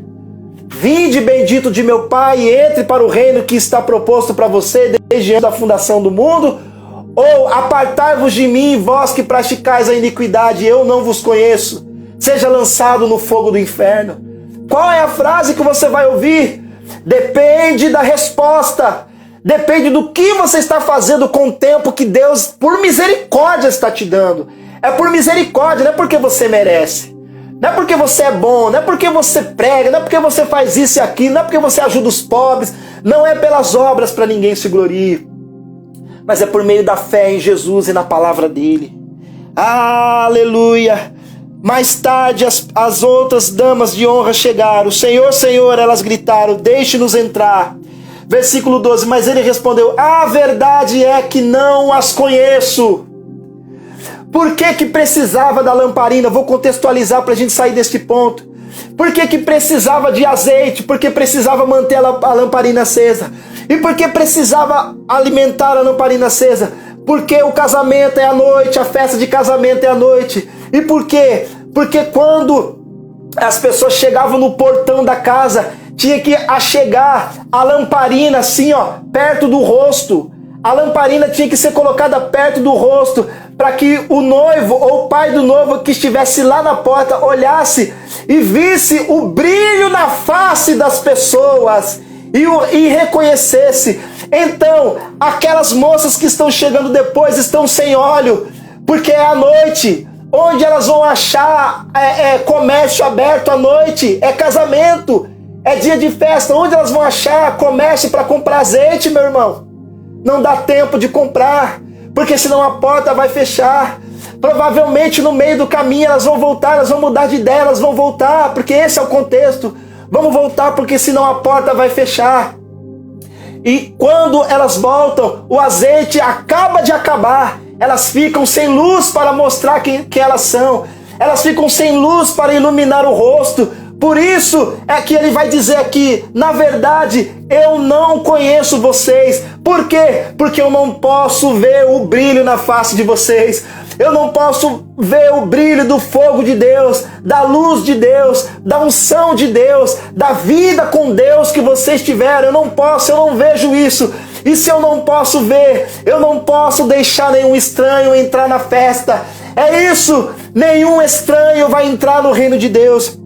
Vinde bendito de meu Pai e entre para o reino que está proposto para você desde antes da fundação do mundo? Ou apartai-vos de mim, vós que praticais a iniquidade, eu não vos conheço, seja lançado no fogo do inferno. Qual é a frase que você vai ouvir? Depende da resposta, depende do que você está fazendo com o tempo que Deus, por misericórdia, está te dando. É por misericórdia, não é porque você merece, não é porque você é bom, não é porque você prega, não é porque você faz isso e aquilo, não é porque você ajuda os pobres, não é pelas obras para ninguém se glorie, mas é por meio da fé em Jesus e na palavra dele. Aleluia! Mais tarde as outras damas de honra chegaram. Senhor, Senhor, elas gritaram, deixe-nos entrar. Versículo 12, mas ele respondeu, a verdade é que não as conheço. Por que precisava da lamparina? Vou contextualizar para a gente sair deste ponto. Por que precisava de azeite? Porque precisava manter a lamparina acesa. E por que precisava alimentar a lamparina acesa? Porque o casamento é à noite, a festa de casamento é à noite. E por quê? Porque quando as pessoas chegavam no portão da casa, tinha que achegar a lamparina assim, ó, perto do rosto. A lamparina tinha que ser colocada perto do rosto, para que o noivo ou o pai do noivo que estivesse lá na porta olhasse e visse o brilho na face das pessoas e reconhecesse. Então, aquelas moças que estão chegando depois estão sem óleo, porque é à noite. Onde elas vão achar comércio aberto à noite? É casamento, é dia de festa. Onde elas vão achar comércio para comprar azeite, meu irmão? Não dá tempo de comprar, porque senão a porta vai fechar. Provavelmente no meio do caminho elas vão voltar, elas vão mudar de ideia, elas vão voltar, porque esse é o contexto. Vamos voltar, porque senão a porta vai fechar. E quando elas voltam, o azeite acaba de acabar. elas ficam sem luz para mostrar quem elas são. Elas ficam sem luz para iluminar o rosto. Por isso é que ele vai dizer aqui, na verdade, eu não conheço vocês. Por quê? Porque eu não posso ver o brilho na face de vocês. Eu não posso ver o brilho do fogo de Deus, da luz de Deus, da unção de Deus, da vida com Deus que vocês tiveram. Eu não posso, eu não vejo isso. E se eu não posso ver, eu não posso deixar nenhum estranho entrar na festa. É isso, nenhum estranho vai entrar no reino de Deus.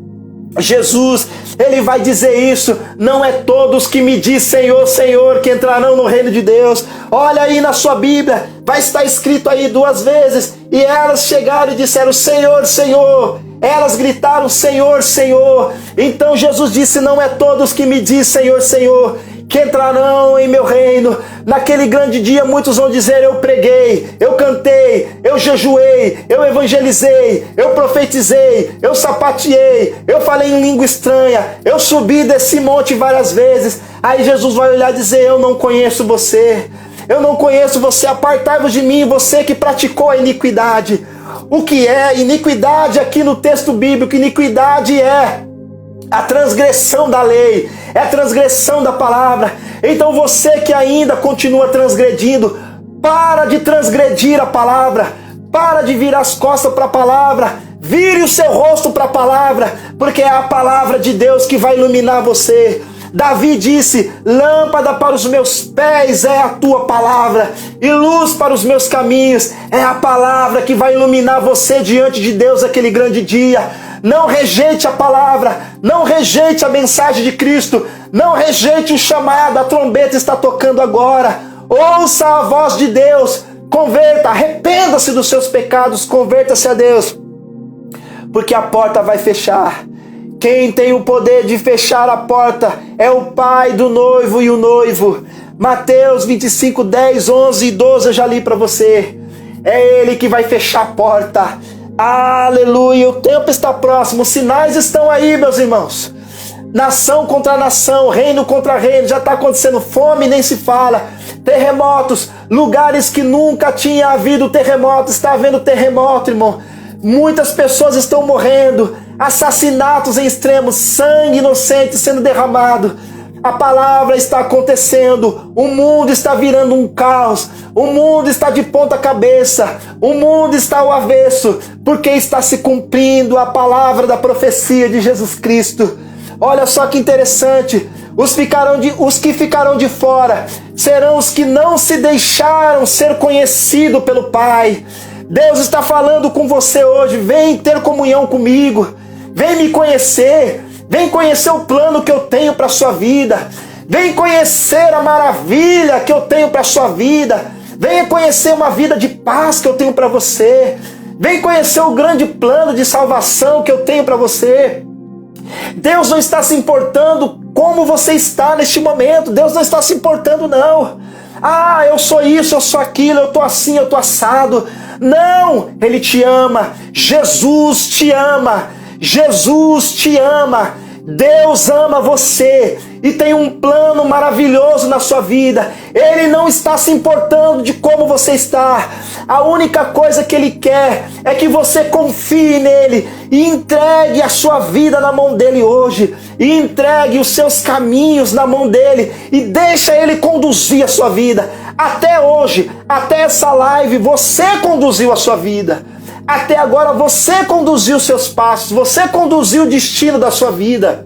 Jesus, ele vai dizer isso, não é todos que me diz Senhor, Senhor, que entrarão no reino de Deus. Olha aí na sua Bíblia, vai estar escrito aí 2 vezes, e elas chegaram e disseram Senhor, Senhor. Elas gritaram Senhor, Senhor. Então Jesus disse, não é todos que me diz Senhor, Senhor, que entrarão em meu reino. Naquele grande dia muitos vão dizer, eu preguei, eu cantei, eu jejuei, eu evangelizei, eu profetizei, eu sapateei, eu falei em língua estranha, eu subi desse monte várias vezes. Aí Jesus vai olhar e dizer, eu não conheço você, eu não conheço você, apartai-vos de mim, você que praticou a iniquidade. O que é iniquidade aqui no texto bíblico? Iniquidade é a transgressão da lei, é a transgressão da palavra. Então você que ainda continua transgredindo, para de transgredir a palavra, para de virar as costas para a palavra, vire o seu rosto para a palavra, porque é a palavra de Deus que vai iluminar você. Davi disse, lâmpada para os meus pés é a tua palavra, e luz para os meus caminhos. É a palavra que vai iluminar você diante de Deus aquele grande dia. Não rejeite a palavra, não rejeite a mensagem de Cristo, não rejeite o chamado, a trombeta está tocando agora. Ouça a voz de Deus, converta, arrependa-se dos seus pecados, converta-se a Deus, porque a porta vai fechar. Quem tem o poder de fechar a porta é o pai do noivo e o noivo. Mateus 25, 10, 11 e 12 eu já li para você. É ele que vai fechar a porta. Aleluia, o tempo está próximo, os sinais estão aí, meus irmãos. Nação contra nação, reino contra reino, já está acontecendo fome, nem se fala. Terremotos, lugares que nunca tinha havido terremoto, está havendo terremoto, irmão. Muitas pessoas estão morrendo, assassinatos em extremos, sangue inocente sendo derramado. A palavra está acontecendo, o mundo está virando um caos, o mundo está de ponta cabeça, o mundo está ao avesso, porque está se cumprindo a palavra da profecia de Jesus Cristo. Olha só que interessante, os que ficarão de fora serão os que não se deixaram ser conhecidos pelo Pai. Deus está falando com você hoje, vem ter comunhão comigo, vem me conhecer. Vem conhecer o plano que eu tenho para a sua vida. Vem conhecer a maravilha que eu tenho para a sua vida. Venha conhecer uma vida de paz que eu tenho para você. Vem conhecer o grande plano de salvação que eu tenho para você. Deus não está se importando como você está neste momento. Deus não está se importando, não. Ah, eu sou isso, eu sou aquilo, eu estou assim, eu estou assado. Não, Ele te ama. Jesus te ama. Jesus te ama, Deus ama você e tem um plano maravilhoso na sua vida. Ele não está se importando de como você está. A única coisa que Ele quer é que você confie nele e entregue a sua vida na mão dele hoje, e entregue os seus caminhos na mão dele e deixa Ele conduzir a sua vida. Até hoje, até essa live, você conduziu a sua vida. Até agora você conduziu os seus passos, você conduziu o destino da sua vida.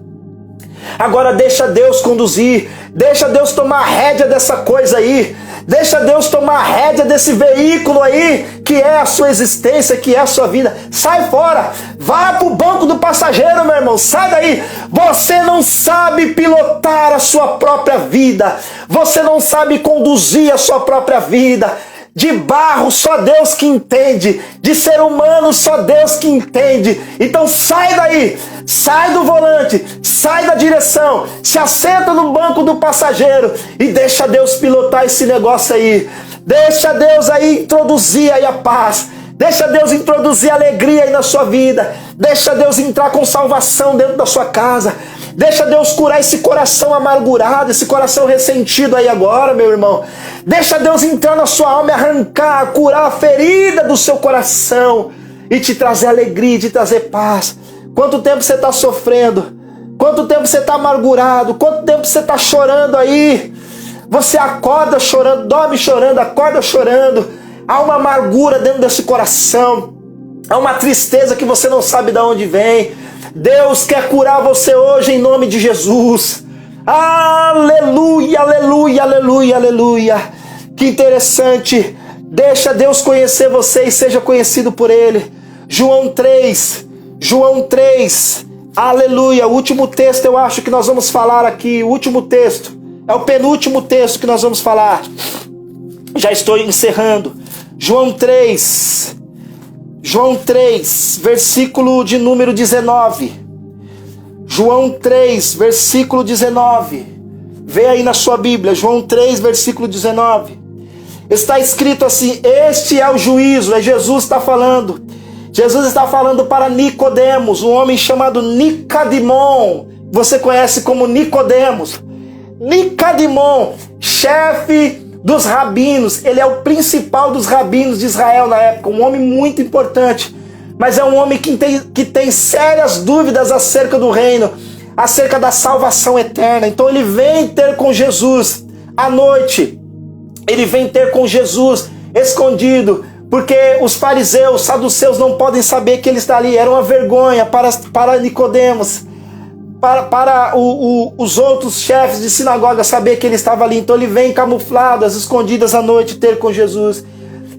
Agora deixa Deus conduzir, deixa Deus tomar a rédea dessa coisa aí, deixa Deus tomar a rédea desse veículo aí, que é a sua existência, que é a sua vida. Sai fora, vai pro banco do passageiro, meu irmão, sai daí. Você não sabe pilotar a sua própria vida, você não sabe conduzir a sua própria vida. De barro só Deus que entende, de ser humano só Deus que entende. Então sai daí, sai do volante, sai da direção, se assenta no banco do passageiro e deixa Deus pilotar esse negócio aí. Deixa Deus aí introduzir aí a paz, deixa Deus introduzir a alegria aí na sua vida, deixa Deus entrar com salvação dentro da sua casa, Deixa Deus curar esse coração amargurado, esse coração ressentido aí agora, meu irmão. Deixa Deus entrar na sua alma e arrancar, curar a ferida do seu coração e te trazer alegria, te trazer paz. Quanto tempo você está sofrendo? Quanto tempo você está amargurado? Quanto tempo você está chorando aí? Você acorda chorando, dorme chorando, acorda chorando. Há uma amargura dentro desse coração. Há uma tristeza que você não sabe de onde vem. Deus quer curar você hoje em nome de Jesus. Aleluia, aleluia, aleluia, aleluia. Que interessante. Deixa Deus conhecer você e seja conhecido por Ele. João 3. Aleluia. O último texto eu acho que nós vamos falar aqui. O último texto. É o penúltimo texto que nós vamos falar. Já estou encerrando. João 3, versículo de número 19. João 3, versículo 19. Vê aí na sua Bíblia, João 3, versículo 19. Está escrito assim: este é o juízo, é Jesus está falando. Jesus está falando para Nicodemos, um homem chamado Nicodimon. Você conhece como Nicodemos. Nicodimon, chefe dos rabinos, ele é o principal dos rabinos de Israel na época, um homem muito importante, mas é um homem que tem sérias dúvidas acerca do reino, acerca da salvação eterna. Então ele vem ter com Jesus à noite, ele vem ter com Jesus escondido, porque os fariseus, saduceus não podem saber que ele está ali. Era uma vergonha para Nicodemos, para os outros chefes de sinagoga saber que ele estava ali. Então ele vem camuflado, às escondidas à noite, ter com Jesus.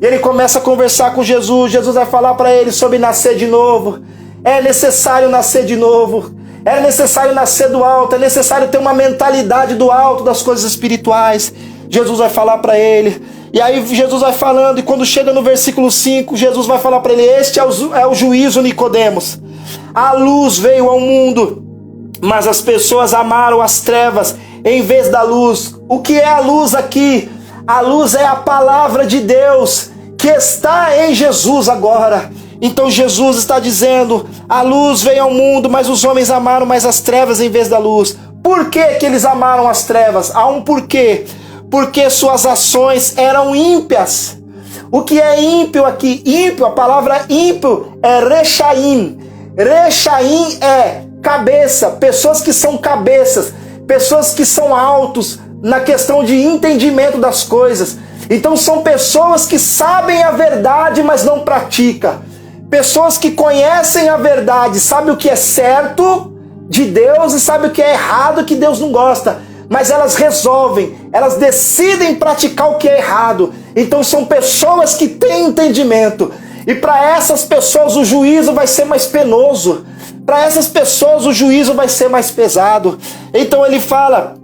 E ele começa a conversar com Jesus. Jesus vai falar para ele sobre nascer de novo. É necessário nascer de novo. É necessário nascer do alto. É necessário ter uma mentalidade do alto, das coisas espirituais. Jesus vai falar para ele. E aí Jesus vai falando, e quando chega no versículo 5, Jesus vai falar para ele: este é o juízo, Nicodemos. A luz veio ao mundo, mas as pessoas amaram as trevas em vez da luz. O que é a luz aqui? A luz é a palavra de Deus que está em Jesus agora. Então Jesus está dizendo: a luz veio ao mundo, mas os homens amaram mais as trevas em vez da luz. Por que que eles amaram as trevas? Há um porquê. Porque suas ações eram ímpias. O que é ímpio aqui? Ímpio, a palavra ímpio é rechaim. Rechaim é cabeça, pessoas que são cabeças, pessoas que são altos na questão de entendimento das coisas. Então são pessoas que sabem a verdade, mas não praticam. Pessoas que conhecem a verdade, sabem o que é certo de Deus e sabem o que é errado, que Deus não gosta. Mas elas resolvem, elas decidem praticar o que é errado. Então são pessoas que têm entendimento. E para essas pessoas o juízo vai ser mais penoso. Para essas pessoas o juízo vai ser mais pesado. Então ele fala: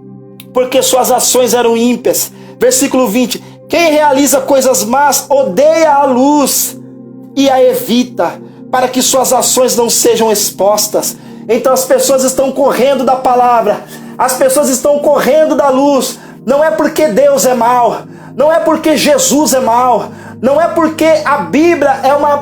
porque suas ações eram ímpias. Versículo 20. Quem realiza coisas más odeia a luz e a evita, para que suas ações não sejam expostas. Então as pessoas estão correndo da palavra. As pessoas estão correndo da luz. Não é porque Deus é mau. Não é porque Jesus é mau. Não é porque a Bíblia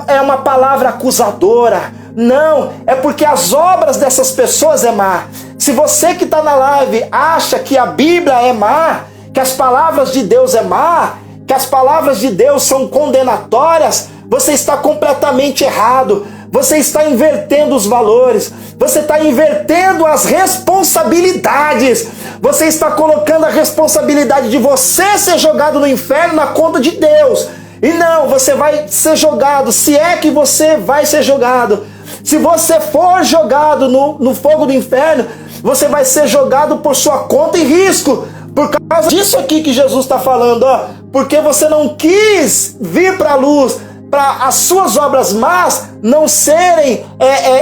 é uma palavra acusadora. Não, é porque as obras dessas pessoas é má. Se você que está na live acha que a Bíblia é má, que as palavras de Deus é má, que as palavras de Deus são condenatórias, você está completamente errado. Você está invertendo os valores. Você está invertendo as responsabilidades. Você está colocando a responsabilidade de você ser jogado no inferno na conta de Deus. E não, você vai ser jogado, se é que você vai ser jogado. Se você for jogado no fogo do inferno, você vai ser jogado por sua conta e risco. Por causa disso aqui que Jesus está falando, ó. Porque você não quis vir para a luz, para as suas obras más não serem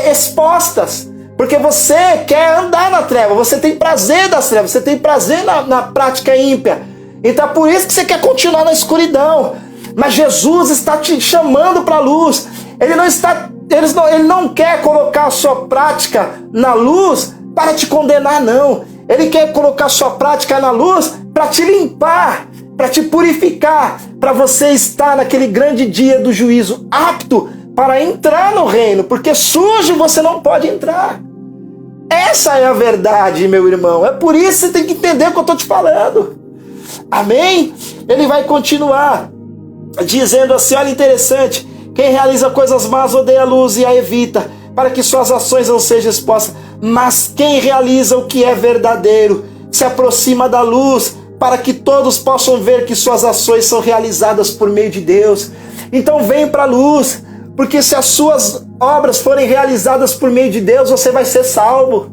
expostas. Porque você quer andar na treva, você tem prazer das trevas, você tem prazer na prática ímpia. Então é por isso que você quer continuar na escuridão. Mas Jesus está te chamando para a luz. Ele não quer colocar a sua prática na luz para te condenar, não. Ele quer colocar a sua prática na luz para te limpar, para te purificar, para você estar naquele grande dia do juízo apto para entrar no reino, porque sujo você não pode entrar. Essa é a verdade, meu irmão. É por isso que você tem que entender o que eu estou te falando. Amém? Ele vai continuar dizendo assim, olha interessante, quem realiza coisas más odeia a luz e a evita, para que suas ações não sejam expostas. Mas quem realiza o que é verdadeiro se aproxima da luz, para que todos possam ver que suas ações são realizadas por meio de Deus. Então vem para a luz, porque se as suas obras forem realizadas por meio de Deus, você vai ser salvo.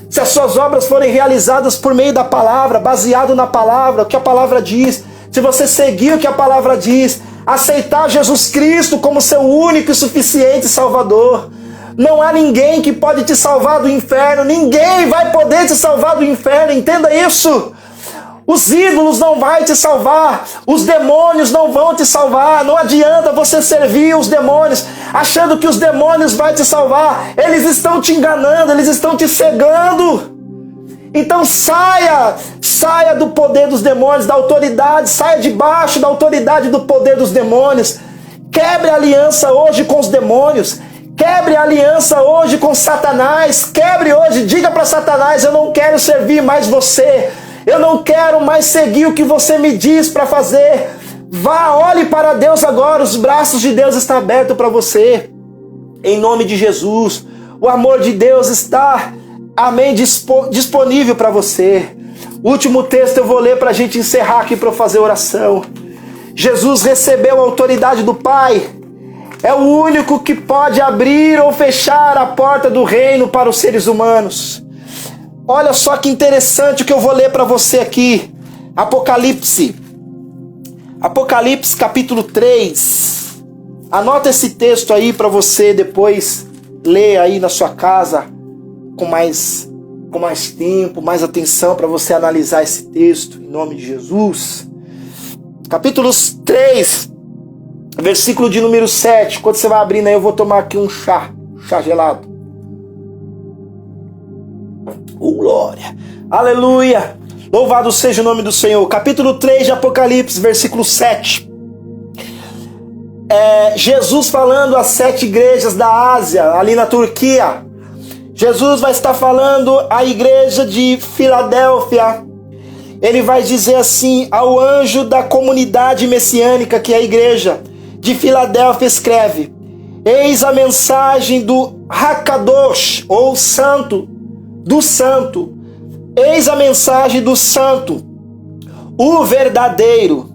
Se as suas obras forem realizadas por meio da palavra, baseado na palavra, o que a palavra diz, se você seguir o que a palavra diz, aceitar Jesus Cristo como seu único e suficiente Salvador, não há ninguém que pode te salvar do inferno, ninguém vai poder te salvar do inferno, entenda isso. Os ídolos não vão te salvar, os demônios não vão te salvar, não adianta você servir os demônios, achando que os demônios vão te salvar, eles estão te enganando, eles estão te cegando. Então saia do poder dos demônios, da autoridade, saia debaixo da autoridade do poder dos demônios, quebre a aliança hoje com os demônios, quebre a aliança hoje com Satanás, quebre hoje, diga para Satanás, eu não quero servir mais você, eu não quero mais seguir o que você me diz para fazer. Vá, olhe para Deus agora, os braços de Deus estão abertos para você, em nome de Jesus. O amor de Deus está, amém, disponível para você. O último texto eu vou ler para a gente encerrar aqui para eu fazer oração. Jesus recebeu a autoridade do Pai, é o único que pode abrir ou fechar a porta do reino para os seres humanos. Olha só que interessante o que eu vou ler para você aqui. Apocalipse capítulo 3. Anota esse texto aí para você depois ler aí na sua casa com mais tempo, mais atenção, para você analisar esse texto em nome de Jesus. Capítulo 3, versículo de número 7. Quando você vai abrindo aí, eu vou tomar aqui um chá gelado. Glória, aleluia, louvado seja o nome do Senhor. Capítulo 3 de Apocalipse, versículo 7. Jesus falando às 7 igrejas da Ásia, ali na Turquia. Jesus vai estar falando à igreja de Filadélfia. Ele vai dizer assim, ao anjo da comunidade messiânica, que é a igreja de Filadélfia, escreve: eis a mensagem do Hakadosh, ou santo, do santo. Eis a mensagem do santo, o verdadeiro,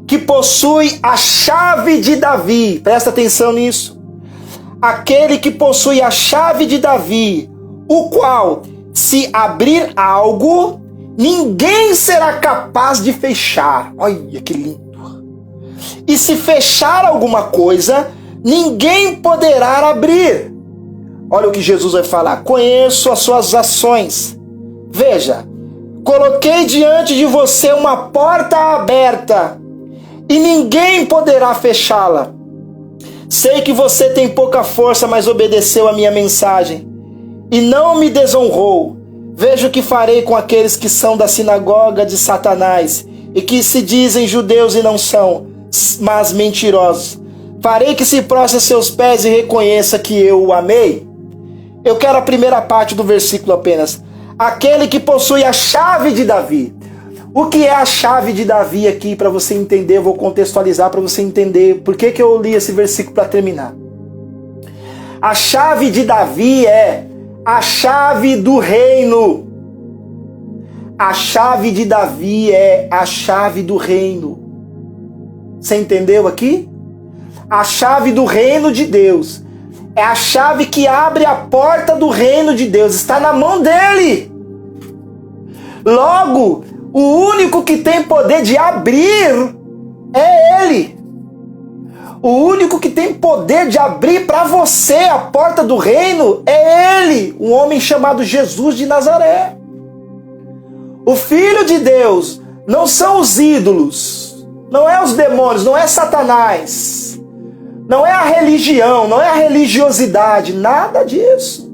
que possui a chave de Davi. Presta atenção nisso. Aquele que possui a chave de Davi, o qual, se abrir algo, ninguém será capaz de fechar. Olha que lindo. E se fechar alguma coisa, ninguém poderá abrir. Olha o que Jesus vai falar. Conheço as suas ações. Veja, coloquei diante de você uma porta aberta e ninguém poderá fechá-la. Sei que você tem pouca força, mas obedeceu a minha mensagem e não me desonrou. Veja o que farei com aqueles que são da sinagoga de Satanás e que se dizem judeus e não são, mas mentirosos. Farei que se prostre a seus pés e reconheça que eu o amei. Eu quero a primeira parte do versículo apenas. Aquele que possui a chave de Davi. O que é a chave de Davi aqui, para você entender? Eu vou contextualizar para você entender por que eu li esse versículo para terminar. A chave de Davi é a chave do reino. A chave de Davi é a chave do reino. Você entendeu aqui? A chave do reino de Deus. É a chave que abre a porta do reino de Deus. Está na mão dele. Logo, o único que tem poder de abrir é ele. O único que tem poder de abrir para você a porta do reino é ele. Um homem chamado Jesus de Nazaré. O Filho de Deus não são os ídolos. Não é os demônios, não é Satanás. Não é a religião, não é a religiosidade, nada disso.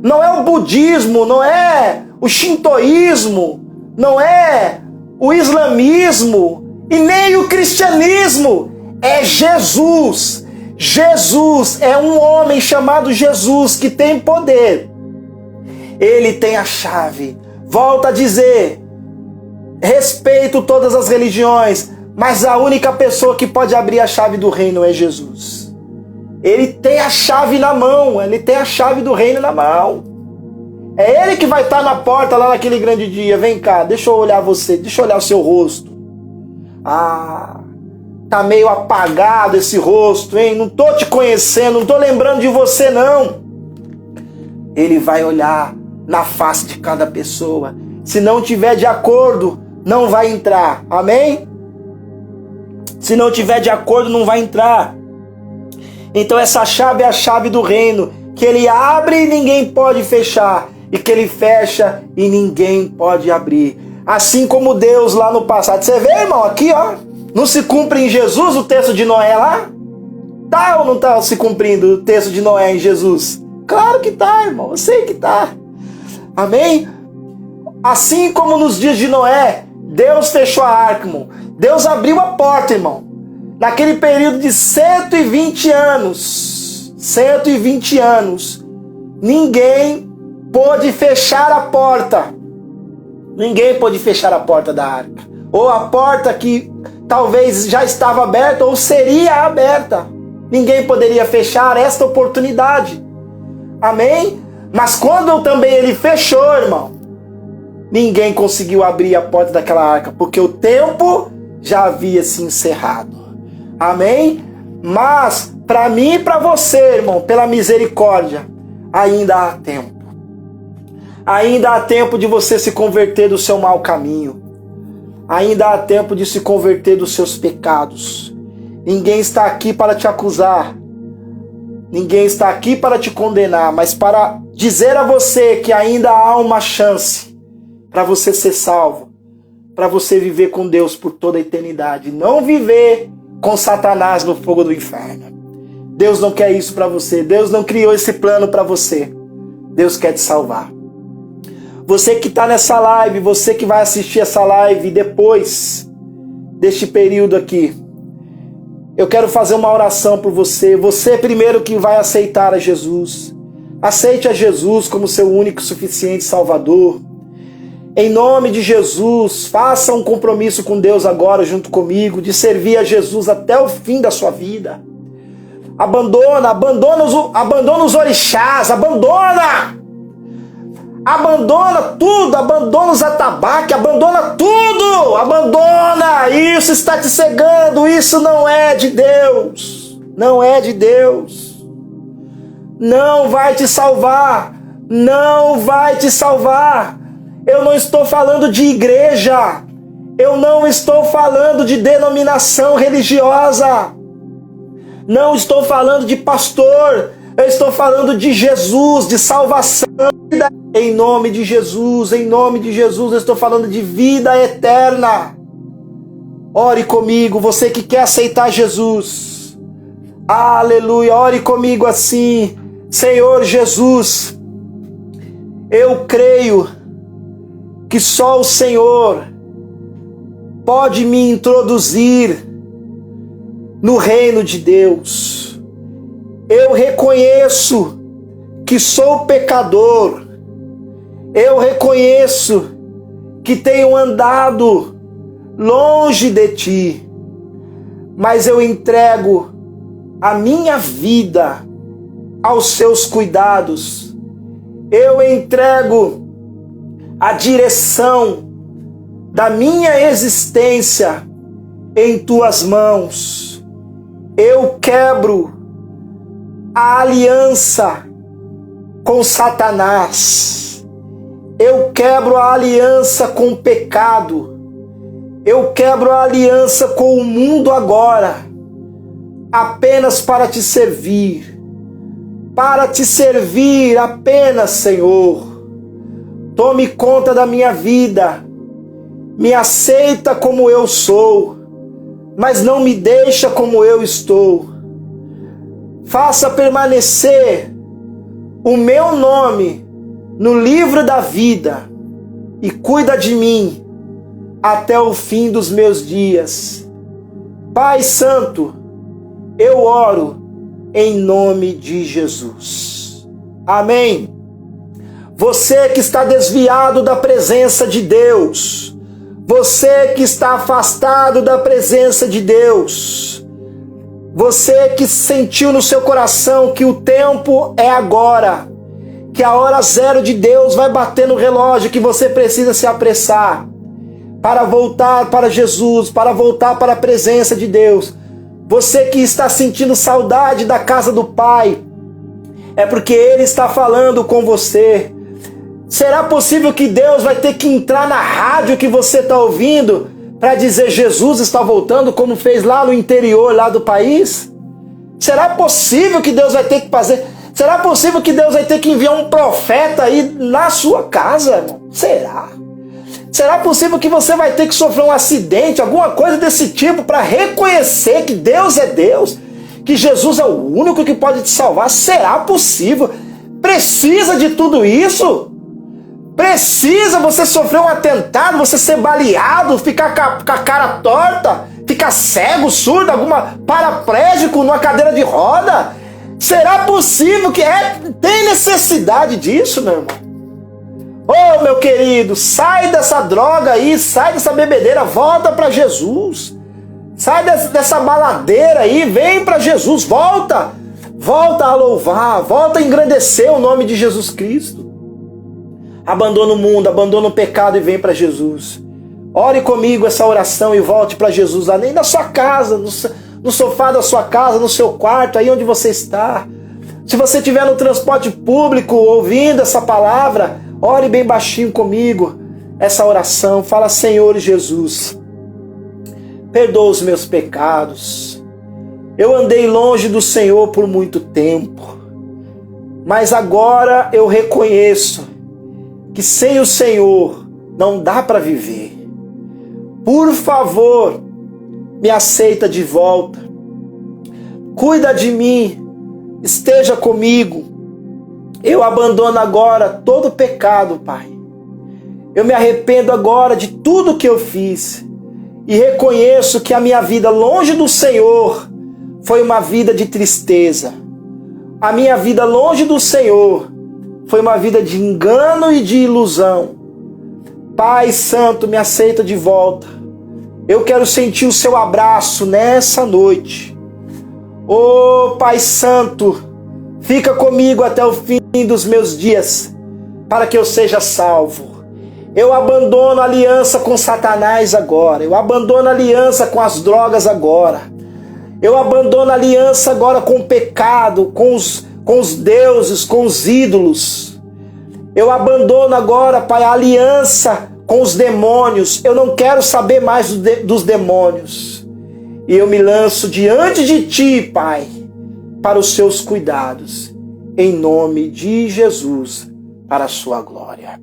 Não é o budismo, não é o shintoísmo, não é o islamismo e nem o cristianismo. É Jesus. Jesus é um homem chamado Jesus que tem poder Ele tem a chave. Volto a dizer, respeito todas as religiões, mas a única pessoa que pode abrir a chave do reino é Jesus. Ele tem a chave na mão, ele tem a chave do reino na mão. É ele que vai estar na porta lá naquele grande dia. Vem cá, deixa eu olhar você, deixa eu olhar o seu rosto. Ah, tá meio apagado esse rosto, hein? Não tô te conhecendo, não tô lembrando de você, não. Ele vai olhar na face de cada pessoa. Se não tiver de acordo, não vai entrar. Amém? Se não tiver de acordo, não vai entrar. Então essa chave é a chave do reino, que ele abre e ninguém pode fechar, e que ele fecha e ninguém pode abrir. Assim como Deus lá no passado. Você vê, irmão, aqui, ó, não se cumpre em Jesus o texto de Noé lá? Tá ou não tá se cumprindo o texto de Noé em Jesus? Claro que tá, irmão, eu sei que tá. Amém? Assim como nos dias de Noé, Deus fechou a arca, irmão. Deus abriu a porta, irmão. Naquele período de 120 anos, 120 anos, ninguém pôde fechar a porta. Ninguém pôde fechar a porta da arca. Ou a porta que talvez já estava aberta ou seria aberta. Ninguém poderia fechar esta oportunidade. Amém? Mas quando também ele fechou, irmão, ninguém conseguiu abrir a porta daquela arca, porque o tempo já havia se encerrado. Amém? Mas, para mim e para você, irmão, pela misericórdia, ainda há tempo. Ainda há tempo de você se converter do seu mau caminho. Ainda há tempo de se converter dos seus pecados. Ninguém está aqui para te acusar. Ninguém está aqui para te condenar, mas para dizer a você que ainda há uma chance para você ser salvo, para você viver com Deus por toda a eternidade. Não viver com Satanás no fogo do inferno. Deus não quer isso para você. Deus não criou esse plano para você. Deus quer te salvar. Você que está nessa live, você que vai assistir essa live depois deste período aqui, eu quero fazer uma oração por você. Você primeiro que vai aceitar a Jesus. Aceite a Jesus como seu único e suficiente Salvador. Em nome de Jesus, faça um compromisso com Deus agora junto comigo, de servir a Jesus até o fim da sua vida. Abandona os orixás, abandona tudo, abandona os atabaques, abandona tudo, abandona, isso está te cegando, isso não é de Deus, não é de Deus, não vai te salvar, não vai te salvar. Eu não estou falando de igreja, eu não estou falando de denominação religiosa, não estou falando de pastor, eu estou falando de Jesus, de salvação. Em nome de Jesus, eu estou falando de vida eterna. Ore comigo, você que quer aceitar Jesus. Aleluia, ore comigo assim. Senhor Jesus, eu creio que só o Senhor pode me introduzir no reino de Deus. Eu reconheço que sou pecador. Eu reconheço que tenho andado longe de Ti. Mas eu entrego a minha vida aos Seus cuidados. Eu entrego a direção da minha existência em Tuas mãos. Eu quebro a aliança com Satanás. Eu quebro a aliança com o pecado. Eu quebro a aliança com o mundo agora, apenas para Te servir. Para Te servir apenas, Senhor. Tome conta da minha vida. Me aceita como eu sou, mas não me deixa como eu estou. Faça permanecer o meu nome no livro da vida e cuida de mim até o fim dos meus dias. Pai Santo, eu oro em nome de Jesus. Amém. Você que está desviado da presença de Deus, você que está afastado da presença de Deus, você que sentiu no seu coração que o tempo é agora, que a hora zero de Deus vai bater no relógio, que você precisa se apressar para voltar para Jesus, para voltar para a presença de Deus. Você que está sentindo saudade da casa do Pai, é porque Ele está falando com você. Será possível que Deus vai ter que entrar na rádio que você está ouvindo para dizer Jesus está voltando, como fez lá no interior lá do país? Será possível que Deus vai ter que fazer? Será possível que Deus vai ter que enviar um profeta aí na sua casa, irmão? Será? Será possível que você vai ter que sofrer um acidente, alguma coisa desse tipo, para reconhecer que Deus é Deus, que Jesus é o único que pode te salvar? Será possível? Precisa de tudo isso? Precisa você sofrer um atentado, você ser baleado, ficar com a cara torta, ficar cego, surdo, paraplégico numa cadeira de roda? Será possível que tem necessidade disso, meu irmão? Ô, meu querido, sai dessa droga aí, sai dessa bebedeira, volta para Jesus. Sai dessa baladeira aí, vem para Jesus, volta a louvar, volta a engrandecer o nome de Jesus Cristo. Abandona o mundo, abandona o pecado e vem para Jesus. Ore comigo essa oração e volte para Jesus lá, nem na sua casa, no sofá da sua casa, no seu quarto, aí onde você está. Se você estiver no transporte público ouvindo essa palavra, ore bem baixinho comigo essa oração. Fala: Senhor Jesus, perdoa os meus pecados. Eu andei longe do Senhor por muito tempo, mas agora eu reconheço que sem o Senhor não dá para viver. Por favor, me aceita de volta. Cuida de mim, esteja comigo. Eu abandono agora todo pecado, Pai. Eu me arrependo agora de tudo que eu fiz e reconheço que a minha vida longe do Senhor foi uma vida de tristeza. A minha vida longe do Senhor foi uma vida de engano e de ilusão. Pai Santo, me aceita de volta. Eu quero sentir o seu abraço nessa noite. Ô Pai Santo, fica comigo até o fim dos meus dias, para que eu seja salvo. Eu abandono a aliança com Satanás agora. Eu abandono a aliança com as drogas agora. Eu abandono a aliança agora com o pecado, com os deuses, com os ídolos. Eu abandono agora, Pai, a aliança com os demônios. Eu não quero saber mais dos demônios. E eu me lanço diante de Ti, Pai, para os Seus cuidados. Em nome de Jesus, para a Sua glória.